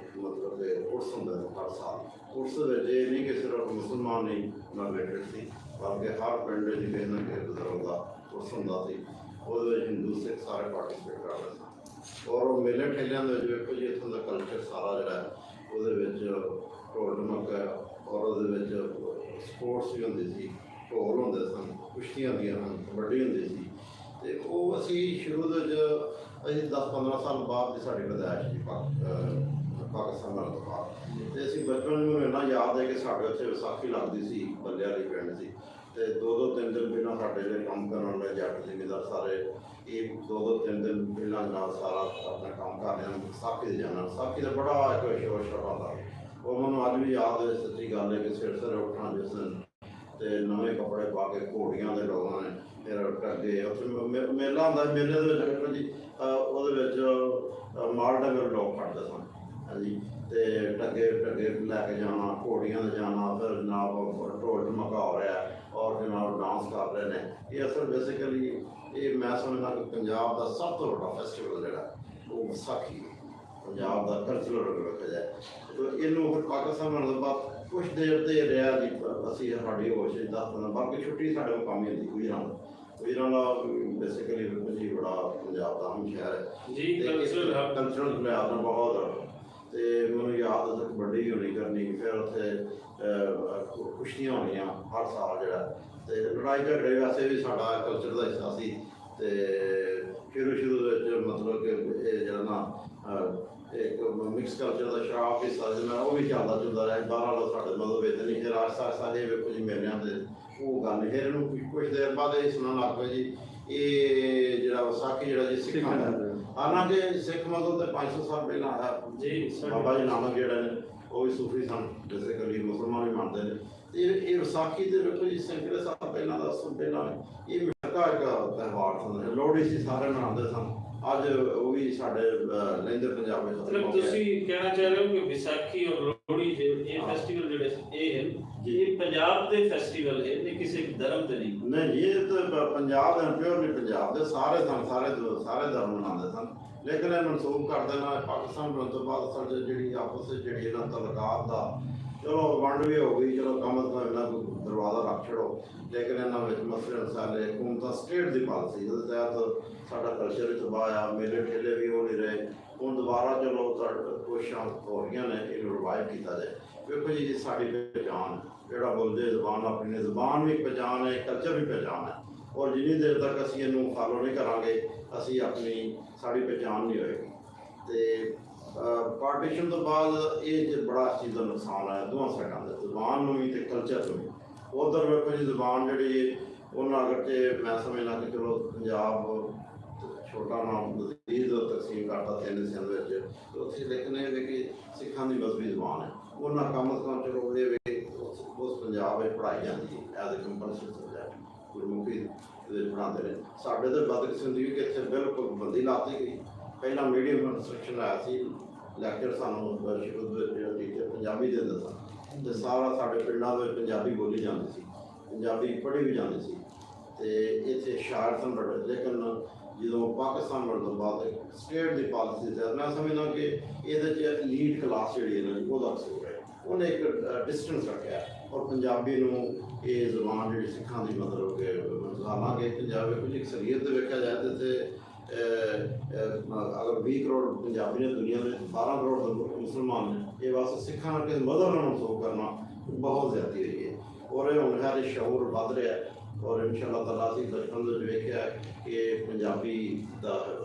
ਕਿ ਉਰਸ ਹੁੰਦਾ ਹਰ ਸਾਲ। ਉਰਸ ਵਿੱਚ ਇਹ ਨਹੀਂ ਕਿ ਸਿਰਫ ਮੁਸਲਮਾਨ ਨਹੀਂ ਨਾਲ ਰਿਲੇਟਡ ਸੀ, ਬਲਕਿ ਹਰ ਪਿੰਡ 'ਚ ਕਿਸੇ ਨਾ ਕਿਸੇ ਬਜ਼ੁਰਗ ਦਾ ਉਰਸ ਹੁੰਦਾ ਸੀ, ਉਹਦੇ ਵਿੱਚ ਹਿੰਦੂ ਸਿੱਖ ਸਾਰੇ ਪਾਰਟੀਸਪੇਟ ਕਰਦੇ ਸਨ। ਔਰ ਉਹ ਮੇਲੇ ਠੇਲਿਆਂ ਦੇ ਵਿੱਚ ਵੇਖੋ ਜੀ ਇੱਥੋਂ ਦਾ ਕਲਚਰ ਸਾਰਾ ਜਿਹੜਾ ਹੈ ਉਹਦੇ ਵਿੱਚ ਢੋਲ ਢਮਕ ਹੈ, ਔਰ ਉਹਦੇ ਵਿੱਚ ਸਪੋਰਟਸ ਵੀ ਹੁੰਦੀ ਸੀ, ਢੋਲ ਹੁੰਦੇ ਸਨ, ਕੁਸ਼ਤੀਆਂ ਦੀਆਂ ਹਨ, ਕਬੱਡੀ ਹੁੰਦੀ ਸੀ। ਅਤੇ ਉਹ ਅਸੀਂ ਸ਼ੁਰੂ ਦੇ ਵਿੱਚ ਅਸੀਂ 10-15 ਸਾਲ ਬਾਅਦ ਦੀ ਸਾਡੀ ਪੈਦਾਇਸ਼ ਸੀ ਪਾਕਿਸਤਾਨ ਨਾਲ ਤੋਂ ਬਾਅਦ। ਅਤੇ ਅਸੀਂ ਬਚਪਨ ਨੂੰ ਇੰਨਾ ਯਾਦ ਹੈ ਕਿ ਸਾਡੇ ਉੱਥੇ ਵਿਸਾਖੀ ਲੱਗਦੀ ਸੀ, ਬੱਲੇ ਵਾਲੀ ਪਿੰਡ ਸੀ, ਅਤੇ 2-2 ਦਿਨ ਪਹਿਲਾਂ ਸਾਡੇ ਜਿਹੜੇ ਕੰਮ ਕਰਨ ਵਾਲੇ ਜੱਟ ਜ਼ਿਮੀਂਦਾਰ ਸਾਰੇ ਇਹ 2-3 ਦਿਨ ਪਹਿਲਾਂ ਨਾਲ ਸਾਰਾ ਆਪਣਾ ਕੰਮ ਕਰ ਰਹੇ ਹਨ। ਵਿਸਾਖੀ ਦੇ ਜਾਣਾ, ਵਿਸਾਖੀ ਦਾ ਬੜਾ ਇੱਕ ਸ਼ੋਰ ਸ਼ਰਾਬਾ, ਉਹ ਮੈਨੂੰ ਅੱਜ ਵੀ ਯਾਦ ਹੈ। ਸੱਚੀ ਗੱਲ ਹੈ ਕਿ ਸਵੇਰੇ ਉੱਠਣਾ ਜਿਸ ਦਿਨ ਅਤੇ ਨਵੇਂ ਕੱਪੜੇ ਪਾ ਕੇ ਘੋੜੀਆਂ ਦੇ ਲੋਕਾਂ ਨੇ ਫਿਰ ਟੱਗੇ ਉੱਥੇ ਮੇਲਾ ਹੁੰਦਾ। ਮੇਲੇ ਦੇ ਵਿੱਚ ਵੇਖੋ ਜੀ ਉਹਦੇ ਵਿੱਚ ਮਾਲ ਡੰਗਰ ਲੋਕ ਖੜਦੇ ਸਨ, ਹਾਂਜੀ, ਅਤੇ ਟੱਗੇ ਲੈ ਕੇ ਜਾਣਾ, ਘੋੜੀਆਂ 'ਤੇ ਜਾਣਾ, ਫਿਰ ਜਨਾਬ ਢੋਲ ਢਮਕਾ ਹੋ ਰਿਹਾ ਔਰ ਜਨਾਬ ਡਾਂਸ ਕਰ ਰਹੇ ਨੇ। ਇਹ ਅਸਲ ਬੇਸਿਕਲੀ ਇਹ ਮੈਂ ਸਮਝਦਾ ਕਿ ਪੰਜਾਬ ਦਾ ਸਭ ਤੋਂ ਵੱਡਾ ਫੈਸਟੀਵਲ ਜਿਹੜਾ ਉਹ ਵਿਸਾਖੀ ਪੰਜਾਬ ਦਾ ਕਲਚਰਲ ਵੇਖਿਆ ਜਾਏ। ਇਹਨੂੰ ਫਿਰ ਪਾਕਿਸਤਾਨ ਬਣਨ ਤੋਂ ਬਾਅਦ ਕੁਛ ਦੇਰ ਤੇ ਰਿਹਾ ਜੀ, ਅਸੀਂ ਸਾਡੀ ਹੋਸ਼ 10-15 ਬਾਕੀ ਛੁੱਟੀ ਸਾਡੇ ਕੋਲ ਕੰਮ ਹੀ ਹੁੰਦੀ ਗੁਜਰਾਂ ਦਾ ਬੇਸਿਕਲੀ ਜੀ ਬੜਾ ਪੰਜਾਬ ਦਾ ਅਹਿਮ ਸ਼ਹਿਰ ਹੈ ਜੀ, ਕਲਚਰਲ ਲਿਹਾਜ਼ ਨਾਲ ਬਹੁਤ। ਅਤੇ ਮੈਨੂੰ ਯਾਦ ਹੈ ਕਬੱਡੀ ਹੋਣੀ ਕਰਨੀ, ਫਿਰ ਉੱਥੇ ਕੁਸ਼ਤੀਆਂ ਹੋਣੀਆਂ ਹਰ ਸਾਲ ਜਿਹੜਾ, ਅਤੇ ਲੜਾਈ ਝਗੜੇ ਵੈਸੇ ਵੀ ਸਾਡਾ ਕਲਚਰ ਦਾ ਹਿੱਸਾ ਸੀ। ਅਤੇ ਸ਼ੁਰੂ ਦੇ ਵਿੱਚ ਮਤਲਬ ਕਿ ਇਹ ਜਿਹੜਾ ਨਾ ਇੱਕ ਮਿਕਸ ਕਲਚਰ ਦਾ ਸ਼ਰਾਬ ਹਿੱਸਾ ਜਿਹੜਾ ਉਹ ਵੀ ਚੱਲਦਾ ਰਿਹਾ। ਬਾਹਰ ਸਾਡੇ ਮਤਲਬ ਵਿੱਚ ਨਹੀਂ, ਫਿਰ ਆਸਤਾ ਇਹ ਵੇਖੋ ਜੀ ਮੇਲਿਆਂ ਦੇ ਉਹ ਗੱਲ। ਫਿਰ ਇਹਨੂੰ ਕੁਛ ਦੇਰ ਬਾਅਦ ਇਹ ਸੁਣਨ ਲੱਗ ਪਏ ਜੀ ਇਹ ਜਿਹੜਾ ਵਿਸਾਖੀ ਜਿਹੜਾ ਜੀ ਸਿੱਖਾਂ ਦਾ, ਹਾਲਾਂਕਿ ਸਿੱਖ ਮਤਲਬ ਤਾਂ 500 ਸਾਲ ਪਹਿਲਾਂ ਆਇਆ ਜੀ। ਬਾਬਾ ਜੀ ਨਾਨਕ ਜਿਹੜੇ ਨੇ ਉਹ ਵੀ ਸੂਫੀ ਸਨ, ਬੇਸਿਕਲੀ ਮੁਸਲਮਾਨ ਵੀ ਮੰਨਦੇ ਨੇ। ਅਤੇ ਇਹ ਵਿਸਾਖੀ ਦੇ ਵੇਖੋ ਜੀ ਸੈਂਕੜੇ ਸਾਲ ਪਹਿਲਾਂ 10 ਸਾਲ ਪਹਿਲਾਂ ਇਹ ਮਿਲਕਾ ਇੱਕ ਤਿਉਹਾਰ ਸਨ, ਲੋਹੜੀ ਸੀ, ਸਾਰੇ ਮਨਾਉਂਦੇ ਸਨ। ਅੱਜ ਉਹ ਵੀ ਸਾਡੇ ਲਹਿੰਦੇ ਪੰਜਾਬ ਵਿੱਚ ਮਤਲਬ ਤੁਸੀਂ ਕਹਿਣਾ ਚਾਹ ਰਹੇ ਹੋ ਕਿ ਵਿਸਾਖੀ ਔਰ ਲੋਹੜੀ ਇਹ ਫੈਸਟੀਵਲ ਜਿਹੜੇ ਇਹ ਪੰਜਾਬ ਦੇ ਫੈਸਟੀਵਲ ਹੈ, ਇਹ ਕਿਸੇ ਧਰਮ ਦੇ ਨਹੀਂ। ਨਹੀਂ ਜੀ, ਇਹ ਤਾਂ ਪੰਜਾਬ ਦੇ ਪਿਓਰਲੀ ਪੰਜਾਬ ਦੇ ਸਾਰੇ ਸਨ, ਸਾਰੇ ਧਰਮ ਮਨਾਉਂਦੇ ਸਨ। ਲੇਕਿਨ ਇਹ ਮਨਸੂਬ ਕਰ ਦੇਣਾ ਪਾਕਿਸਤਾਨ ਬਣਨ ਤੋਂ ਬਾਅਦ ਸਾਡੇ ਜਿਹੜੀ ਆਪਸ ਵਿੱਚ ਜਿਹੜੀ ਇਹਨਾਂ ਤਲਕਾਤ ਦਾ ਚਲੋ ਵੰਡ ਵੀ ਹੋ ਗਈ, ਚਲੋ ਕਮ ਅਜ਼ ਕਮ ਇਹਨਾਂ ਨੂੰ ਦਰਵਾਜ਼ਾ ਰੱਖ ਛੱਡੋ। ਲੇਕਿਨ ਇਹਨਾਂ ਵਿੱਚ ਮਸਲੇ ਮਸਾਲੇ ਹਕੂਮਤਾਂ ਸਟੇਟ ਦੀ ਪਾਲਿਸੀ ਉਹਦੇ ਤਹਿਤ ਸਾਡਾ ਕਲਚਰ ਵੀ ਤਬਾਹ ਆ, ਮੇਲੇ ਠੇਲੇ ਵੀ ਹੋ ਨਹੀਂ ਰਹੇ। ਹੁਣ ਦੁਬਾਰਾ ਚਲੋ ਕੋਸ਼ਿਸ਼ਾਂ ਹੋ ਰਹੀਆਂ ਨੇ ਇਹਨੂੰ ਰਿਵਾਈਵ ਕੀਤਾ ਜਾਏ। ਵੇਖੋ ਜੀ ਸਾਡੀ ਪਹਿਚਾਣ ਜਿਹੜਾ ਬੋਲਦੇ ਜ਼ਬਾਨ ਆਪਣੀ ਨੇ, ਜ਼ਬਾਨ ਵੀ ਪਹਿਚਾਣ ਹੈ, ਕਲਚਰ ਵੀ ਪਹਿਚਾਣ ਹੈ। ਔਰ ਜਿੰਨੀ ਦੇਰ ਤੱਕ ਅਸੀਂ ਇਹਨੂੰ ਫਾਲੋ ਨਹੀਂ ਕਰਾਂਗੇ ਅਸੀਂ ਸਾਡੀ ਪਹਿਚਾਣ ਨਹੀਂ ਹੋਏਗੀ। ਅਤੇ ਪਾਰਟੀਸ਼ਨ ਤੋਂ ਬਾਅਦ ਇਹ ਬੜਾ ਚੀਜ਼ ਦਾ ਨੁਕਸਾਨ ਹੈ ਦੋਵਾਂ ਸਾਈਡਾਂ ਦਾ, ਜ਼ਬਾਨ ਨੂੰ ਵੀ ਅਤੇ ਕਲਚਰ ਨੂੰ ਵੀ। ਉੱਧਰ ਵੇਖੋ ਜੀ ਜ਼ਬਾਨ ਜਿਹੜੀ ਉਹਨਾਂ ਕਰਕੇ ਮੈਂ ਸਮਝਦਾ ਕਿ ਚਲੋ ਪੰਜਾਬ ਛੋਟਾ ਨਾਮ ਨਜ਼ੀਦ ਤਕਸੀਮ ਕਰਤਾ 3 ਹਿੱਸਿਆਂ ਦੇ ਵਿੱਚ ਉੱਥੇ, ਲੇਕਿਨ ਇਹ ਵੀ ਕਿ ਸਿੱਖਾਂ ਦੀ ਮਜ਼ਹਬੀ ਜ਼ਬਾਨ ਹੈ, ਉਹਨਾਂ ਕਮ ਅਜ਼ ਕਮ ਚਲੋ ਇਹ ਵੀ ਉਸ ਪੰਜਾਬ ਵਿੱਚ ਪੜ੍ਹਾਈ ਜਾਂਦੀ ਹੈ as a compulsory subject, Gurmukhi ਦੇ ਪੜ੍ਹਾਉਂਦੇ ਨੇ। ਸਾਡੇ ਤਾਂ ਬਦਕਿਸਮਤੀ ਵੀ ਕਿ ਇੱਥੇ ਬਿਲਕੁਲ ਬੰਦੀ ਲਾਤੀ ਗਈ। ਪਹਿਲਾਂ ਮੀਡੀਅਮ ਇੰਸਟਰਕਸ਼ਨ ਆਇਆ ਸੀ, ਲੈਕਚਰ ਸਾਨੂੰ ਸ਼ੁਰੂ ਵਿੱਚ ਟੀਚਰ ਪੰਜਾਬੀ ਦਿੰਦੇ ਸਨ, ਅਤੇ ਸਾਰਾ ਸਾਡੇ ਪਿੰਡਾਂ ਦੇ ਵਿੱਚ ਪੰਜਾਬੀ ਬੋਲੀ ਜਾਂਦੀ ਸੀ, ਪੰਜਾਬੀ ਪੜ੍ਹੀ ਵੀ ਜਾਂਦੀ ਸੀ, ਅਤੇ ਇੱਥੇ ਸ਼ਾਇਰ ਸਨ ਬੜੇ। ਲੇਕਿਨ ਜਦੋਂ ਪਾਕਿਸਤਾਨ ਬਣਨ ਤੋਂ ਬਾਅਦ ਸਟੇਟ ਦੀ ਪਾਲਿਸੀ ਤੇ ਮੈਂ ਸਮਝਦਾ ਕਿ ਇਹਦੇ 'ਚ ਲੀਡ ਕਲਾਸ ਜਿਹੜੀ ਹੈ ਨਾ ਉਹਦਾ ਕਸੂਰ ਹੈ, ਉਹਨੇ ਇੱਕ ਡਿਸਟੈਂਸ ਰੱਖਿਆ ਔਰ ਪੰਜਾਬੀ ਨੂੰ ਇਹ ਜ਼ਬਾਨ ਜਿਹੜੀ ਸਿੱਖਾਂ ਦੀ ਮਤਲਬ ਕਿ ਹਾਲਾਂਕਿ ਪੰਜਾਬ ਕੁਝ ਅਕਸਰੀਅਤ ਦੇ ਵੇਖਿਆ ਜਾਏ ਤੇ ਅਗਰ 20 ਕਰੋੜ ਪੰਜਾਬੀ ਨੇ ਦੁਨੀਆ ਵਿੱਚ 12 ਕਰੋੜ ਮੁਸਲਮਾਨ ਨੇ, ਇਹ ਵਾਸਤੇ ਸਿੱਖਾਂ ਨਾਲ ਕਿਸੇ ਮਜ਼ਹਬ ਨਾਲ ਮਨਸੂਬ ਕਰਨਾ ਬਹੁਤ ਜ਼ਿਆਦੀ ਹੋਈ ਹੈ। ਔਰ ਇਹ ਹੁਣ ਹਰ ਸ਼عور ਵੱਧ ਰਿਹਾ ਔਰ ਇਨਸ਼ਾਅੱਲਾ ਤਾਲਾ ਅਸੀਂ ਬਚਪਨ ਦੇ ਵਿੱਚ ਵੇਖਿਆ ਕਿ ਪੰਜਾਬੀ ਦਾ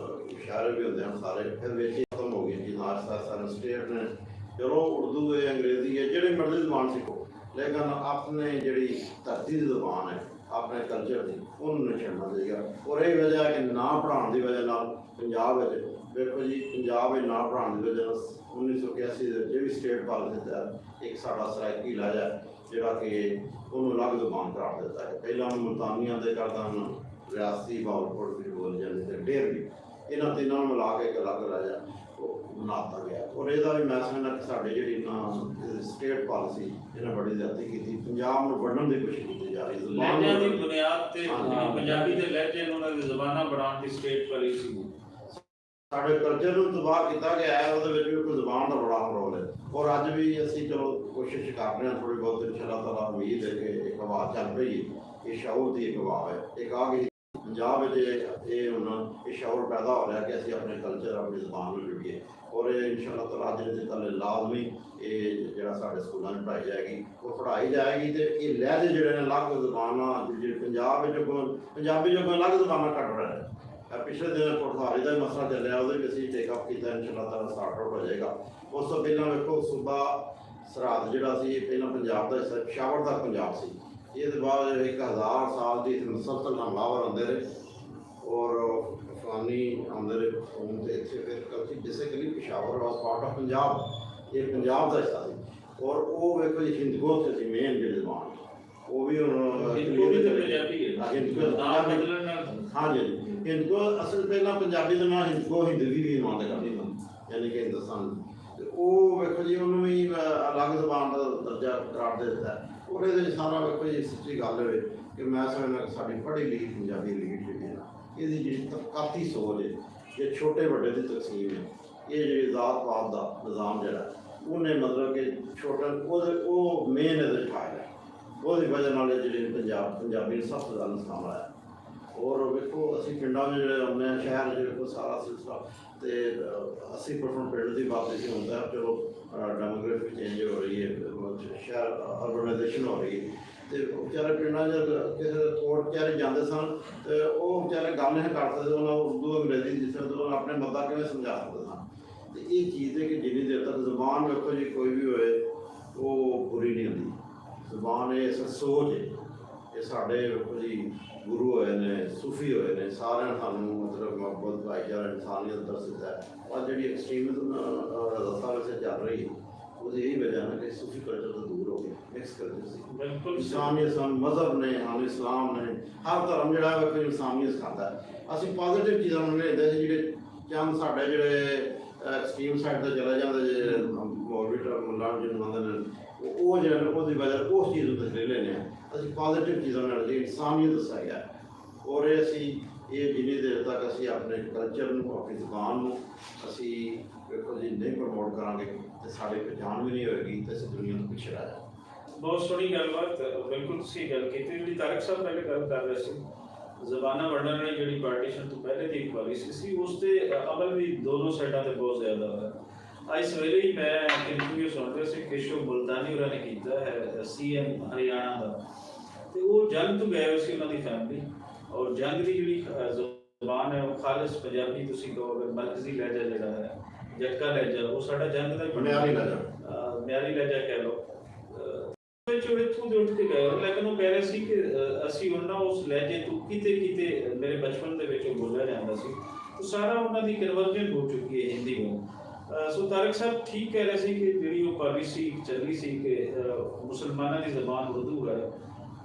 ਇਸ਼ਾਰੇ ਵੀ ਹੁੰਦੇ ਹਨ ਸਾਰੇ, ਫਿਰ ਵੇਖੀ ਖਤਮ ਹੋ ਗਈ ਜੀ ਨਾਸ਼ਤਾ ਸਾਨੂੰ ਸਟੇਟ ਨੇ ਚਲੋ ਉਰਦੂ ਹੈ ਅੰਗਰੇਜ਼ੀ ਹੈ ਜਿਹੜੇ ਮਰਜ਼ੀ ਜ਼ਬਾਨ ਸਿੱਖੋ, ਲੇਕਿਨ ਆਪਣੇ ਜਿਹੜੀ ਧਰਤੀ ਦੀ ਜ਼ਬਾਨ ਹੈ ਆਪਣੇ ਕਲਚਰ ਦੀ ਉਹਨੂੰ ਨਹੀਂ ਛੱਡਣਾ ਚਾਹੀਦਾ। ਔਰ ਇਹ ਵਜ੍ਹਾ ਹੈ ਕਿ ਨਾ ਪੜ੍ਹਾਉਣ ਦੀ ਵਜ੍ਹਾ ਨਾਲ ਪੰਜਾਬ ਵਿੱਚ ਵੇਖੋ ਜੀ ਪੰਜਾਬ ਵਿੱਚ ਨਾ ਪੜ੍ਹਾਉਣ ਦੀ ਵਜ੍ਹਾ ਨਾਲ 1981 ਦੇ ਜਿਹੜੀ ਸਟੇਟ ਪਾਲਿਸੀ ਤਹਿਤ ਇੱਕ ਸਾਡਾ ਸਰਾਇਕੀ ਲਹਿਜਾ ਜਿਹੜਾ ਕਿ ਉਹਨੂੰ ਅਲੱਗ ਜ਼ਬਾਨ ਕਰਾਰ ਦਿੱਤਾ ਹੈ। ਪਹਿਲਾਂ ਉਹਨੂੰ ਮੁਲਤਾਨੀਆਂ ਦੇ ਕਰਦਾ ਹੁਣ ਰਿਆਸਤੀ ਬਾਵਲਪੁਰ ਵੀ ਬੋਲ ਜਾਂਦੇ ਤੇ ਡੇਰ ਵੀ, ਇਹਨਾਂ ਤਿੰਨਾਂ ਨੂੰ ਮਿਲਾ ਕੇ ਇੱਕ ਅਲੱਗ ਲਹਿਜਾ ਉਹ ਬਣਾਤਾ ਗਿਆ। ਔਰ ਇਹਦਾ ਵੀ ਮੈਂ ਸਮਝਦਾ ਕਿ ਸਾਡੇ ਜਿਹੜੀ ਨਾ ਸਟੇਟ ਪਾਲਿਸੀ ਇਹਨਾਂ ਬੜੀ ਜ਼ਿਆਦਤੀ ਕੀਤੀ, ਪੰਜਾਬ ਨੂੰ ਵੰਡਣ ਦੀ ਕੋਸ਼ਿਸ਼ ਕੀਤੀ ਜਾ ਰਹੀ। ਲਹਿਜਿਆਂ ਦੀ ਬੁਨਿਆਦ ਤੇ ਪੰਜਾਬੀ ਦੇ ਲਹਿਜੇ ਨੂੰ ਉਹਨਾਂ ਦੀ ਜ਼ਬਾਨਾਂ ਬਣਾਉਣ ਦੀ ਸਟੇਟ ਪਾਲਿਸੀ ਸਾਡੇ ਕਲਚਰ ਨੂੰ ਤਬਾਹ ਕੀਤਾ ਗਿਆ ਹੈ, ਉਹਦੇ ਵਿੱਚ ਵੀ ਕੋਈ ਜ਼ਬਾਨ ਦਾ ਬੜਾ ਰੋਲ ਹੈ। ਔਰ ਅੱਜ ਵੀ ਅਸੀਂ ਚਲੋ ਕੋਸ਼ਿਸ਼ ਕਰ ਰਹੇ ਹਾਂ ਥੋੜ੍ਹੀ ਬਹੁਤ ਇਨਸ਼ਾਅੱਲਾ ਤਾਲਾ ਉਮੀਦ ਹੈ ਕਿ ਇੱਕ ਹਵਾ ਚੱਲ ਰਹੀ ਹੈ, ਇਹ ਸ਼عور ਦੀ ਇੱਕ ਹਵਾ ਹੈ, ਇੱਕ ਆ ਗਈ ਪੰਜਾਬ ਵਿੱਚ ਇਹ ਹੁਣ ਇਹ ਸ਼ੌਰ ਪੈਦਾ ਹੋ ਰਿਹਾ ਕਿ ਅਸੀਂ ਆਪਣੇ ਕਲਚਰ ਆਪਣੀ ਜ਼ਬਾਨ ਨੂੰ ਜੁੜੀਏ ਔਰ ਇਹ ਇਨਸ਼ਾਅੱਲਾ ਤਾਲਾ ਅੱਜ ਦੇ ਕੱਲ੍ਹ ਲਾਜ਼ਮੀ ਇਹ ਜਿਹੜਾ ਸਾਡੇ ਸਕੂਲਾਂ 'ਚ ਪੜ੍ਹਾਈ ਜਾਏਗੀ ਉਹ ਪੜ੍ਹਾਈ ਜਾਏਗੀ ਤੇ ਇਹ ਲਹਿਜੇ ਜਿਹੜੇ ਨੇ ਅਲੱਗ ਜ਼ਬਾਨਾਂ ਜਿਹੜੇ ਪੰਜਾਬ ਵਿੱਚ ਪੰਜਾਬੀ ਜੋ ਅਲੱਗ ਜ਼ਬਾਨਾਂ ਕੱਢ ਰਹੇ ਨੇ। ਪਿਛਲੇ ਦਿਨ ਪਟਵਾਰੀ ਦਾ ਮਸਲਾ ਚੱਲਿਆ ਉਹਦੇ ਵਿੱਚ ਅਸੀਂ ਟੇਕ ਅਪ ਕੀਤਾ ਇਨਸ਼ਾਅੱਲਾ ਤਾਲਾ ਸਟਾਰਟ ਆਊਟ ਹੋ ਜਾਏਗਾ। ਉਸ ਤੋਂ ਪਹਿਲਾਂ ਵੇਖੋ ਸੂਬਾ ਸਰਹੱਦ ਜਿਹੜਾ ਸੀ ਇਹ ਪਹਿਲਾਂ ਪੰਜਾਬ ਦਾ ਹਿੱਸਾ ਪਿਸ਼ਾਵਰ ਦਾ ਪੰਜਾਬ ਸੀ। ਇਹਦੇ ਬਾਅਦ 1000 ਸਾਲ ਦੀ ਮੁਸਲਸਲ ਹਮਲਾਵਰ ਆਉਂਦੇ ਰਹੇ ਔਰ ਅਫਗਾਨੀ ਆਉਂਦੇ ਰਹੇ ਕੌਮ ਤੇ ਇੱਥੇ ਫਿਰ ਕਲਚੀ basically Peshawar was part of Punjab ਇਹ ਪੰਜਾਬ ਦਾ ਹਿੱਸਾ ਸੀ ਔਰ ਉਹ ਵੇਖੋ ਜੀ ਹਿੰਦਕੋ ਸੀ ਮੇਨ ਜਿਹੜੀ ਜ਼ਬਾਨ ਉਹ ਵੀ ਹੁਣ ਹਿੰਦਕੋ ਵੀ ਤਾਂ ਪੰਜਾਬੀ ਹੈ ਹਿੰਦਕੋ ਨਾਮ ਬਦਲਣ ਨਾਲ ਹਾਂਜੀ ਹਿੰਦਕੋ ਅਸਲ ਪਹਿਲਾਂ ਪੰਜਾਬੀ ਦਾ ਨਾਮ ਹਿੰਦਕੋ ਹਿੰਦਵੀ ਵੀ ਮੰਨਦੇ ਕਰਦੇ ਸਨ ਯਾਨੀ ਕਿ ਹਿੰਦੁਸਤਾਨ ਤੇ ਉਹ ਵੇਖੋ ਜੀ ਉਹਨੂੰ ਵੀ ਅਲੱਗ ਜ਼ਬਾਨ ਦਾ ਦਰਜਾ ਕਰਾਰ ਦੇ ਦਿੱਤਾ ਔਰ ਇਹਦੇ ਸਾਰਾ ਵੇਖੋ ਜੀ ਸੱਚੀ ਗੱਲ ਹੋਵੇ ਕਿ ਮੈਂ ਸਮਝਦਾ ਸਾਡੀ ਪੜ੍ਹੀ ਲਿਖੀ ਪੰਜਾਬੀ ਲੀਡ ਜਿਹੜੀ ਹੈ ਨਾ ਇਹਦੀ ਜਿਹੜੀ ਤਬਕਾਤੀ ਸੋਚ ਹੈ ਇਹ ਛੋਟੇ ਵੱਡੇ ਦੀ ਤਕਸੀਮ ਹੈ ਇਹ ਜਿਹੜੀ ਜ਼ਾਤ ਪਾਤ ਦਾ ਨਿਜ਼ਾਮ ਜਿਹੜਾ ਉਹਨੇ ਮਤਲਬ ਕਿ ਛੋਟਾ ਉਹ ਮੇਨ ਇਹਦੇ ਠਾਇਆ ਹੈ ਉਹਦੀ ਵਜ੍ਹਾ ਨਾਲ ਜਿਹੜੀ ਪੰਜਾਬੀ ਨੂੰ ਸਭ ਤੋਂ ਜ਼ਿਆਦਾ ਨੁਕਸਾਨ ਆਇਆ ਔਰ ਵੇਖੋ ਅਸੀਂ ਪਿੰਡਾਂ ਵਿੱਚ ਜਿਹੜੇ ਆਉਂਦੇ ਹਾਂ ਸ਼ਹਿਰ ਜਿਹੜੇ ਕੋ ਸਾਰਾ ਸਿਲਸਿਲਾ ਤੇ 80% ਪਿੰਡ ਦੀ ਬਾਤ ਨਹੀਂ ਹੁੰਦਾ ਚਲੋ ਡੈਮੋਗ੍ਰਾਫੀ ਚੇਂਜ ਹੋ ਰਹੀ ਹੈ ਸ਼ਹਿਰ ਅਰਬਨਾਈਜੇਸ਼ਨ ਹੋ ਰਹੀ ਹੈ ਤੇ ਵਿਚਾਰੇ ਪਿੰਡਾਂ 'ਚ ਕਿਸੇ ਕੋਰਟ ਵਿਚਾਰੇ ਜਾਂਦੇ ਸਨ ਤੇ ਉਹ ਵਿਚਾਰੇ ਗੱਲ ਨਹੀਂ ਕਰ ਸਕਦੇ ਉਹਨਾਂ ਉਰਦੂ ਅੰਗਰੇਜ਼ੀ ਜਿਸ ਤਰ੍ਹਾਂ ਉਹਨਾਂ ਆਪਣੇ ਮੁੱਦਾ ਕਿਵੇਂ ਸਮਝਾ ਸਕਦੇ ਸਨ ਤੇ ਇਹ ਚੀਜ਼ ਹੈ ਕਿ ਜਿੰਨੀ ਦੇਰ ਤੱਕ ਜ਼ੁਬਾਨ ਵੇਖੋ ਜੀ ਕੋਈ ਵੀ ਹੋਏ ਉਹ ਬੁਰੀ ਨਹੀਂ ਹੁੰਦੀ ਜ਼ੁਬਾਨ ਇਹ ਸੋਚ ਹੈ ਇਹ ਸਾਡੇ ਵੇਖੋ ਜੀ ਗੁਰੂ ਹੋਏ ਨੇ ਸੂਫੀ ਹੋਏ ਨੇ ਸਾਰਿਆਂ ਨੇ ਸਾਨੂੰ ਮਤਲਬ ਮੁਹੱਬਤ ਭਾਈਚਾਰਾ ਇਨਸਾਨੀਅਤ ਦਰਸ ਦਿੱਤਾ ਹੈ ਔਰ ਜਿਹੜੀ ਐਕਸਟ੍ਰੀਮਿਜ਼ਮ ਰਸਤਾ ਵਿੱਚ ਚੱਲ ਰਹੀ ਹੈ ਉਹਦੀ ਇਹੀ ਵਜ੍ਹਾ ਹੈ ਕਿ ਸੂਫੀ ਕਲਚਰ ਤੋਂ ਦੂਰ ਹੋ ਗਏ ਮਿਕਸ ਕਲਚਰ ਸੀ ਬਿਲਕੁਲ ਇਨਸਾਨੀਅਤ ਮਜ਼ਹਬ ਨੇ ਹਨ ਇਸਲਾਮ ਨੇ ਹਰ ਧਰਮ ਜਿਹੜਾ ਹੈ ਕੋਈ ਇਨਸਾਨੀਅਤ ਸਿਖਾਉਂਦਾ ਹੈ ਅਸੀਂ ਪੋਜ਼ੀਟਿਵ ਚੀਜ਼ਾਂ ਨੂੰ ਲੈਂਦੇ ਸੀ ਜਿਹੜੇ ਚੰਦ ਸਾਡੇ ਜਿਹੜੇ ਐਕਸਟ੍ਰੀਮ ਸਾਈਡ ਤੇ ਚਲੇ ਜਾਂਦੇ ਜੇ ਮੌਲਵੀ ਮੁੱਲਾ ਜਿਹਨੂੰ ਮੰਨਦੇ ਨੇ ਉਹ ਜਿਹੜਾ ਉਹਦੀ ਵਜ੍ਹਾ ਉਸ ਚੀਜ਼ ਨੂੰ ਤਸਲੀਮ ਲੈਂਦੇ ਹਾਂ ਅਸੀਂ ਪੋਜ਼ੀਟਿਵ ਚੀਜ਼ਾਂ ਨਾਲ ਜਿਹੜੀ ਇਨਸਾਨੀਅਤ ਦਸਾਇਆ ਔਰ ਇਹ ਅਸੀਂ ਇਹ ਜਿੰਨੀ ਦੇਰ ਤੱਕ ਅਸੀਂ ਆਪਣੇ ਕਲਚਰ ਨੂੰ ਆਪਣੀ ਜ਼ੁਬਾਨ ਨੂੰ ਅਸੀਂ ਵੇਖੋ ਜੀ ਨਹੀਂ ਪ੍ਰਮੋਟ ਕਰਾਂਗੇ ਤੇ ਸਾਡੀ ਪਛਾਣ ਵੀ ਨਹੀਂ ਹੋਏਗੀ ਤੇ ਅਸੀਂ ਦੁਨੀਆ ਤੋਂ ਪਿੱਛੇ ਰਹਿ ਜਾਵਾਂਗੇ। ਬਹੁਤ ਸੋਹਣੀ ਗੱਲਬਾਤ ਬਿਲਕੁਲ ਤੁਸੀਂ ਗੱਲ ਕੀਤੀ ਜਿਹੜੀ ਤਾਰਕ ਸਾਹਿਬ ਪਹਿਲੇ ਗੱਲ ਕਰ ਰਹੇ ਸੀ ਜ਼ਬਾਨਾਂ ਵੰਡਣ ਵਾਲੀ ਜਿਹੜੀ ਪਾਰਟੀਸ਼ਨ ਤੋਂ ਪਹਿਲੇ ਦੀ ਪਾਲਿਸੀ ਸੀ ਉਸ ਤੇ ਅਮਲ ਵੀ ਦੋਨੋਂ ਸਾਈਡਾਂ ਤੇ ਬਹੁਤ ਜ਼ਿਆਦਾ ਹੋਇਆ। ਅੱਜ ਸਵੇਰੇ ਹੀ ਮੈਂ ਇੰਟਰਵਿਊ ਸੁਣ ਰਿਹਾ ਸੀ ਕੇਸ਼ਵ ਮੁਲਤਾਨੀ ਹੋਰਾਂ ਨੇ ਕੀਤਾ ਹੈ ਸੀਐਮ ਹਰਿਆਣਾ ਦਾ ਤੇ ਉਹ ਜੰਗ ਤੋਂ ਗਏ ਹੋਏ ਸੀ ਉਹਨਾਂ ਦੀ ਫੈਮਿਲੀ ਔਰ ਜੰਗ ਦੀ ਜਿਹੜੀ ਜ਼ਬਾਨ ਹੈ ਉਹ ਖਾਲਿਸ ਪੰਜਾਬੀ ਤੁਸੀਂ ਕਹੋ ਅਗਰ ਮਰਕਜ਼ੀ ਲਹਿਜਾ ਜਿਹੜਾ ਹੈ ਜੱਟਕਾ ਲਹਿਜਾ ਉਹ ਸਾਡਾ ਜੰਗ ਦਾ ਮਿਆਰੀ ਲਹਿਜਾ ਕਹਿ ਲਓ ਜੋ ਇੱਥੋਂ ਦੇ ਉੱਠ ਕੇ ਗਏ ਲੇਕਿਨ ਉਹ ਕਹਿ ਰਹੇ ਸੀ ਕਿ ਅਸੀਂ ਉਹਨਾਂ ਉਸ ਲਹਿਜੇ ਤੋਂ ਕਿਤੇ ਮੇਰੇ ਬਚਪਨ ਦੇ ਵਿੱਚ ਉਹ ਬੋਲਿਆ ਜਾਂਦਾ ਸੀ ਉਹ ਸਾਰਾ ਉਹਨਾਂ ਦੀ ਕਨਵਰਜਨ ਹੋ ਚੁੱਕੀ ਹੈ ਹਿੰਦੀ ਨੂੰ। ਸੋ ਤਾਰਕ ਸਾਹਿਬ ਠੀਕ ਕਹਿ ਰਹੇ ਸੀ ਕਿ ਜਿਹੜੀ ਉਹ ਪਾਲਿਸੀ ਚੱਲੀ ਸੀ ਕਿ ਮੁਸਲਮਾਨਾਂ ਦੀ ਜ਼ਬਾਨ ਉਰਦੂ ਹੈ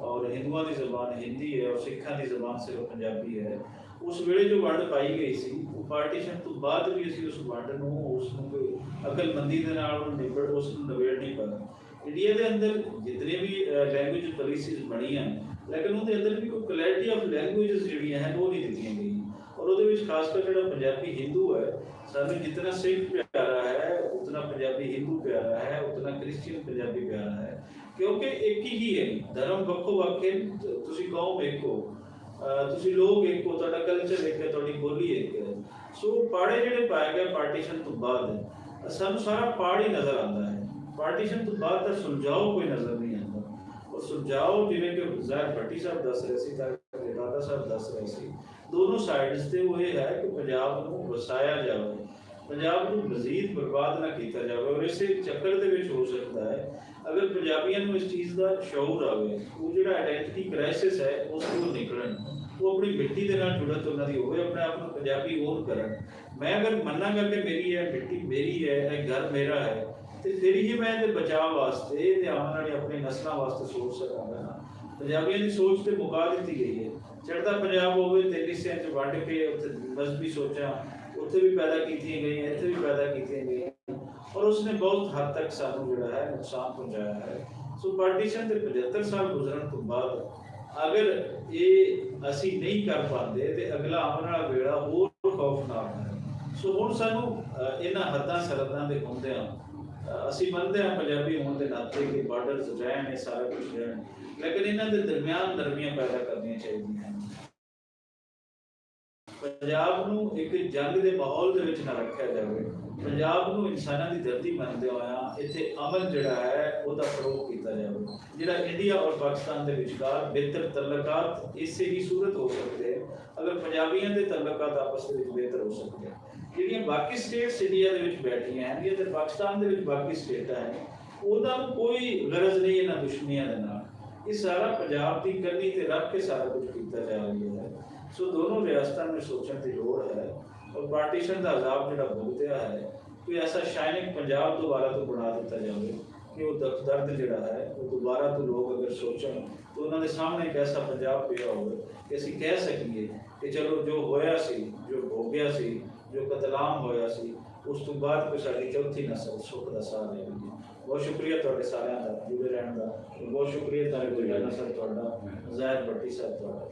ਔਰ ਹਿੰਦੂਆਂ ਦੀ ਜ਼ਬਾਨ ਹਿੰਦੀ ਹੈ ਔਰ ਸਿੱਖਾਂ ਦੀ ਜ਼ਬਾਨ ਸਿਰਫ ਪੰਜਾਬੀ ਹੈ। ਉਸ ਵੇਲੇ ਜੋ ਵੰਡ ਪਾਈ ਗਈ ਸੀ ਉਹ ਪਾਰਟੀਸ਼ਨ ਤੋਂ ਬਾਅਦ ਵੀ ਅਸੀਂ ਉਸ ਵੰਡ ਨੂੰ ਉਸ ਨੂੰ ਕੋਈ ਅਕਲਮੰਦੀ ਦੇ ਨਾਲ ਉਸ ਨੂੰ ਨਿਬੇੜ ਨਹੀਂ ਪਾਇਆ। ਇੰਡੀਆ ਦੇ ਅੰਦਰ ਜਿਤਨੇ ਵੀ ਲੈਂਗੁਏਜ ਪਾਲਿਸੀਜ਼ ਬਣੀਆਂ ਲੇਕਿਨ ਉਹਦੇ ਅੰਦਰ ਵੀ ਕੋਈ ਕਲੈਰਿਟੀ ਆਫ ਲੈਂਗੁਏਜਸ ਜਿਹੜੀਆਂ ਹਨ ਉਹ ਨਹੀਂ ਦਿੱਤੀਆਂ ਗਈਆਂ ਔਰ ਉਹਦੇ ਵਿੱਚ ਖਾਸ ਕਰ ਜਿਹੜਾ ਪੰਜਾਬੀ ਹਿੰਦੂ ਹੈ ਸਾਨੂੰ ਜਿਤਨਾ ਸਿੱਖ ਪਿਆਰਾ ਹੈ ਉਤਨਾ ਪੰਜਾਬੀ ਹਿੰਦੂ ਪਿਆਰਾ ਹੈ ਉਤਨਾ ਕ੍ਰਿਸਚੀਅਨ ਪੰਜਾਬੀ ਪਿਆਰਾ ਹੈ ਕਿਉਂਕਿ ਇੱਕ ਹੀ ਹੈ ਧਰਮ ਵੱਖੋ ਵੱਖ ਹੈ ਤੁਸੀਂ ਕੌਮ ਇੱਕੋ ਤੁਸੀਂ ਲੋਕ ਇੱਕੋ ਤੁਹਾਡਾ ਕਲਚਰ ਇੱਕ ਹੈ ਤੁਹਾਡੀ ਬੋਲੀ ਇੱਕ ਹੈ। ਸੋ ਪਾੜੇ ਜਿਹੜੇ ਪਾਏ ਗਏ ਪਾਰਟੀਸ਼ਨ ਤੋਂ ਬਾਅਦ ਸਾਨੂੰ ਸਾਰਾ ਪਾੜ ਹੀ ਨਜ਼ਰ ਆਉਂਦਾ ਹੈ। ਪਾਰਟੀਸ਼ਨ ਤੋਂ ਬਾਅਦ ਦਾ ਸੁਲਝਾਓ ਕੋਈ ਨਜ਼ਰ ਨਹੀਂ ਆਉਂਦਾ ਔਰ ਸੁਲਝਾਓ ਜਿਵੇਂ ਕਿ ਜ਼ਾਹਿਰ ਭੱਟੀ ਸਾਹਿਬ ਦੱਸ ਰਹੇ ਸੀ ਤਾਂ ਦਾਦਾ ਸਾਹਿਬ ਦੱਸ ਰਹੇ ਸੀ ਦੋਨੋਂ ਸਾਈਡਸ ਤੇ ਉਹ ਇਹ ਹੈ ਕਿ ਪੰਜਾਬ ਨੂੰ ਵਸਾਇਆ ਜਾਵੇ ਪੰਜਾਬ ਨੂੰ ਮਜ਼ੀਦ ਬਰਬਾਦ ਨਾ ਕੀਤਾ ਜਾਵੇ ਔਰ ਇਸੇ ਚੱਕਰ ਦੇ ਵਿੱਚ ਹੋ ਸਕਦਾ ਹੈ ਅਗਰ ਪੰਜਾਬੀਆਂ ਨੂੰ ਇਸ ਚੀਜ਼ ਦਾ ਸ਼ੌਰ ਆਵੇ ਉਹ ਜਿਹੜਾ ਆਇਡੈਂਟੀਟੀ ਕ੍ਰਾਈਸਿਸ ਹੈ ਉਸ ਤੋਂ ਨਿਕਲਣ ਉਹ ਆਪਣੀ ਮਿੱਟੀ ਦੇ ਨਾਲ ਜੁੜਤ ਉਹਨਾਂ ਦੀ ਹੋਵੇ ਆਪਣੇ ਆਪ ਨੂੰ ਪੰਜਾਬੀ ਓਨ ਕਰਨ। ਮੈਂ ਅਗਰ ਮੰਨਾਂਗਾ ਕਿ ਮੇਰੀ ਹੈ ਮਿੱਟੀ ਮੇਰੀ ਹੈ ਇਹ ਘਰ ਮੇਰਾ ਹੈ ਤੇ ਫਿਰ ਹੀ ਮੈਂ ਇਹਦੇ ਬਚਾਅ ਵਾਸਤੇ ਤੇ ਆਉਣ ਵਾਲੀ ਆਪਣੀ ਨਸਲਾਂ ਵਾਸਤੇ ਸੋਚ ਸਕਾਂਗਾ। ਪੰਜਾਬੀਆਂ ਦੀ ਸੋਚ ਤੇ ਮੁਕਾ ਦਿੱਤੀ ਗਈ ਹੈ ਚੜ੍ਹਦਾ ਪੰਜਾਬ ਹੋਵੇ ਤੇ ਹਿੱਸਿਆਂ 'ਚ ਵੰਡ ਕੇ ਉੱਥੇ ਮਜ਼ਹਬੀ ਸੋਚਾਂ ਉੱਥੇ ਵੀ ਪੈਦਾ ਕੀਤੀਆਂ ਗਈਆਂ ਇੱਥੇ ਵੀ ਪੈਦਾ ਕੀਤੀਆਂ ਗਈਆਂ ਔਰ ਉਸਨੇ ਬਹੁਤ ਹੱਦ ਤੱਕ ਸਾਨੂੰ ਜਿਹੜਾ ਹੈ ਨੁਕਸਾਨ ਪਹੁੰਚਾਇਆ ਹੈ। ਸੋ ਪਾਰਟੀਸ਼ਨ ਦੇ 75 ਸਾਲ ਗੁਜ਼ਰਨ ਤੋਂ ਬਾਅਦ ਅਗਰ ਇਹ ਅਸੀਂ ਨਹੀਂ ਕਰ ਪਾਉਂਦੇ ਤੇ ਅਗਲਾ ਆਉਣ ਵਾਲਾ ਵੇਲਾ ਹੋਰ ਖੌਫਨਾਕ ਹੈ। ਸੋ ਹੁਣ ਸਾਨੂੰ ਇਹਨਾਂ ਹੱਦਾਂ ਸਰਹੱਦਾਂ ਦੇ ਹੁੰਦਿਆਂ ਅਸੀਂ ਮੰਨਦੇ ਹਾਂ ਪੰਜਾਬੀ ਹੋਣ ਦੇ ਨਾਤੇ ਕਿ ਬਾਰਡਰਸ ਰਹਿਣ ਇਹ ਸਾਰਾ ਕੁਝ ਰਹਿਣ ਲੇਕਿਨ ਇਹਨਾਂ ਦੇ ਦਰਮਿਆਨ ਨਰਮੀਆਂ ਪੈਦਾ ਕਰਨੀਆਂ ਚਾਹੀਦੀਆਂ ਹਨ। ਪੰਜਾਬ ਨੂੰ ਇੱਕ ਜੰਗ ਦੇ ਮਾਹੌਲ ਦੇ ਵਿੱਚ ਨਾ ਰੱਖਿਆ ਜਾਵੇ। ਪੰਜਾਬ ਨੂੰ ਇਨਸਾਨਾਂ ਦੀ ਧਰਤੀ ਮੰਨਦੇ ਹੋਇਆ ਇੱਥੇ ਅਮਨ ਜਿਹੜਾ ਹੈ ਉਹਦਾ ਫਰੋਗ ਕੀਤਾ ਜਾਵੇ। ਜਿਹੜਾ ਇੰਡੀਆ ਔਰ ਪਾਕਿਸਤਾਨ ਦੇ ਵਿਚਕਾਰ ਬਿਹਤਰ ਤਲਕਾਤ ਇਸੇ ਹੀ ਸੂਰਤ ਹੋ ਸਕਦੇ ਅਗਰ ਪੰਜਾਬੀਆਂ ਦੇ ਤਲਕਾਤ ਆਪਸ ਦੇ ਵਿੱਚ ਬਿਹਤਰ ਹੋ ਸਕਦੇ। ਜਿਹੜੀਆਂ ਬਾਕੀ ਸਟੇਟਸ ਇੰਡੀਆ ਦੇ ਵਿੱਚ ਬੈਠੀਆਂ ਹਨ ਜਾਂ ਤੇ ਪਾਕਿਸਤਾਨ ਦੇ ਵਿੱਚ ਬਾਕੀ ਸਟੇਟਾਂ ਹਨ, ਉਹਨਾਂ ਨੂੰ ਕੋਈ ਗਰਜ਼ ਨਹੀਂ ਇਹਨਾਂ ਦੁਸ਼ਮਣੀਆਂ ਦੇ ਨਾਲ। ਇਹ ਸਾਰਾ ਪੰਜਾਬ ਦੀ ਕਰਨੀ ਤੇ ਰੱਖ ਕੇ ਸਾਰਾ ਕੁਝ ਕੀਤਾ ਜਾ ਰਿਹਾ ਹੈ। ਸੋ ਦੋਨੋਂ ਰਿਆਸਤਾਂ ਨੂੰ ਸੋਚਣ ਦੀ ਲੋੜ ਹੈ ਔਰ ਪਾਰਟੀਸ਼ਨ ਦਾ ਅਜ਼ਾਬ ਜਿਹੜਾ ਭੁਗਤਿਆ ਹੈ, ਕੋਈ ਐਸਾ ਸ਼ਾਈਨਿੰਗ ਪੰਜਾਬ ਦੁਬਾਰਾ ਤੋਂ ਬਣਾ ਦਿੱਤਾ ਜਾਵੇ ਕਿ ਉਹ ਦਰਦ ਜਿਹੜਾ ਹੈ ਉਹ ਦੁਬਾਰਾ ਤੋਂ ਲੋਕ ਅਗਰ ਸੋਚਣ ਤਾਂ ਉਹਨਾਂ ਦੇ ਸਾਹਮਣੇ ਇੱਕ ਐਸਾ ਪੰਜਾਬ ਪਿਆ ਹੋਵੇ ਕਿ ਅਸੀਂ ਕਹਿ ਸਕੀਏ ਕਿ ਚਲੋ ਜੋ ਹੋਇਆ ਸੀ, ਜੋ ਹੋ ਗਿਆ ਸੀ, ਜੋ ਕਤਲਾਮ ਹੋਇਆ ਸੀ, ਉਸ ਤੋਂ ਬਾਅਦ ਕੋਈ ਸਾਡੀ ਚੌਥੀ ਨਸਲ ਸੁੱਖ ਦਾ ਸਾਹ ਲੈ ਗਈ। ਬਹੁਤ ਸ਼ੁਕਰੀਆ ਤੁਹਾਡੇ ਸਾਰਿਆਂ ਦਾ ਜੁੜੇ ਰਹਿਣ ਦਾ। ਬਹੁਤ ਸ਼ੁਕਰੀਆ ਤੁਹਾਡੇ ਕੋਈ ਨਸਲ ਤੁਹਾਡਾ ਜ਼ਾਹਿਰ ਭੱਟੀ ਸਾਹਿਬ ਤੁਹਾਡਾ।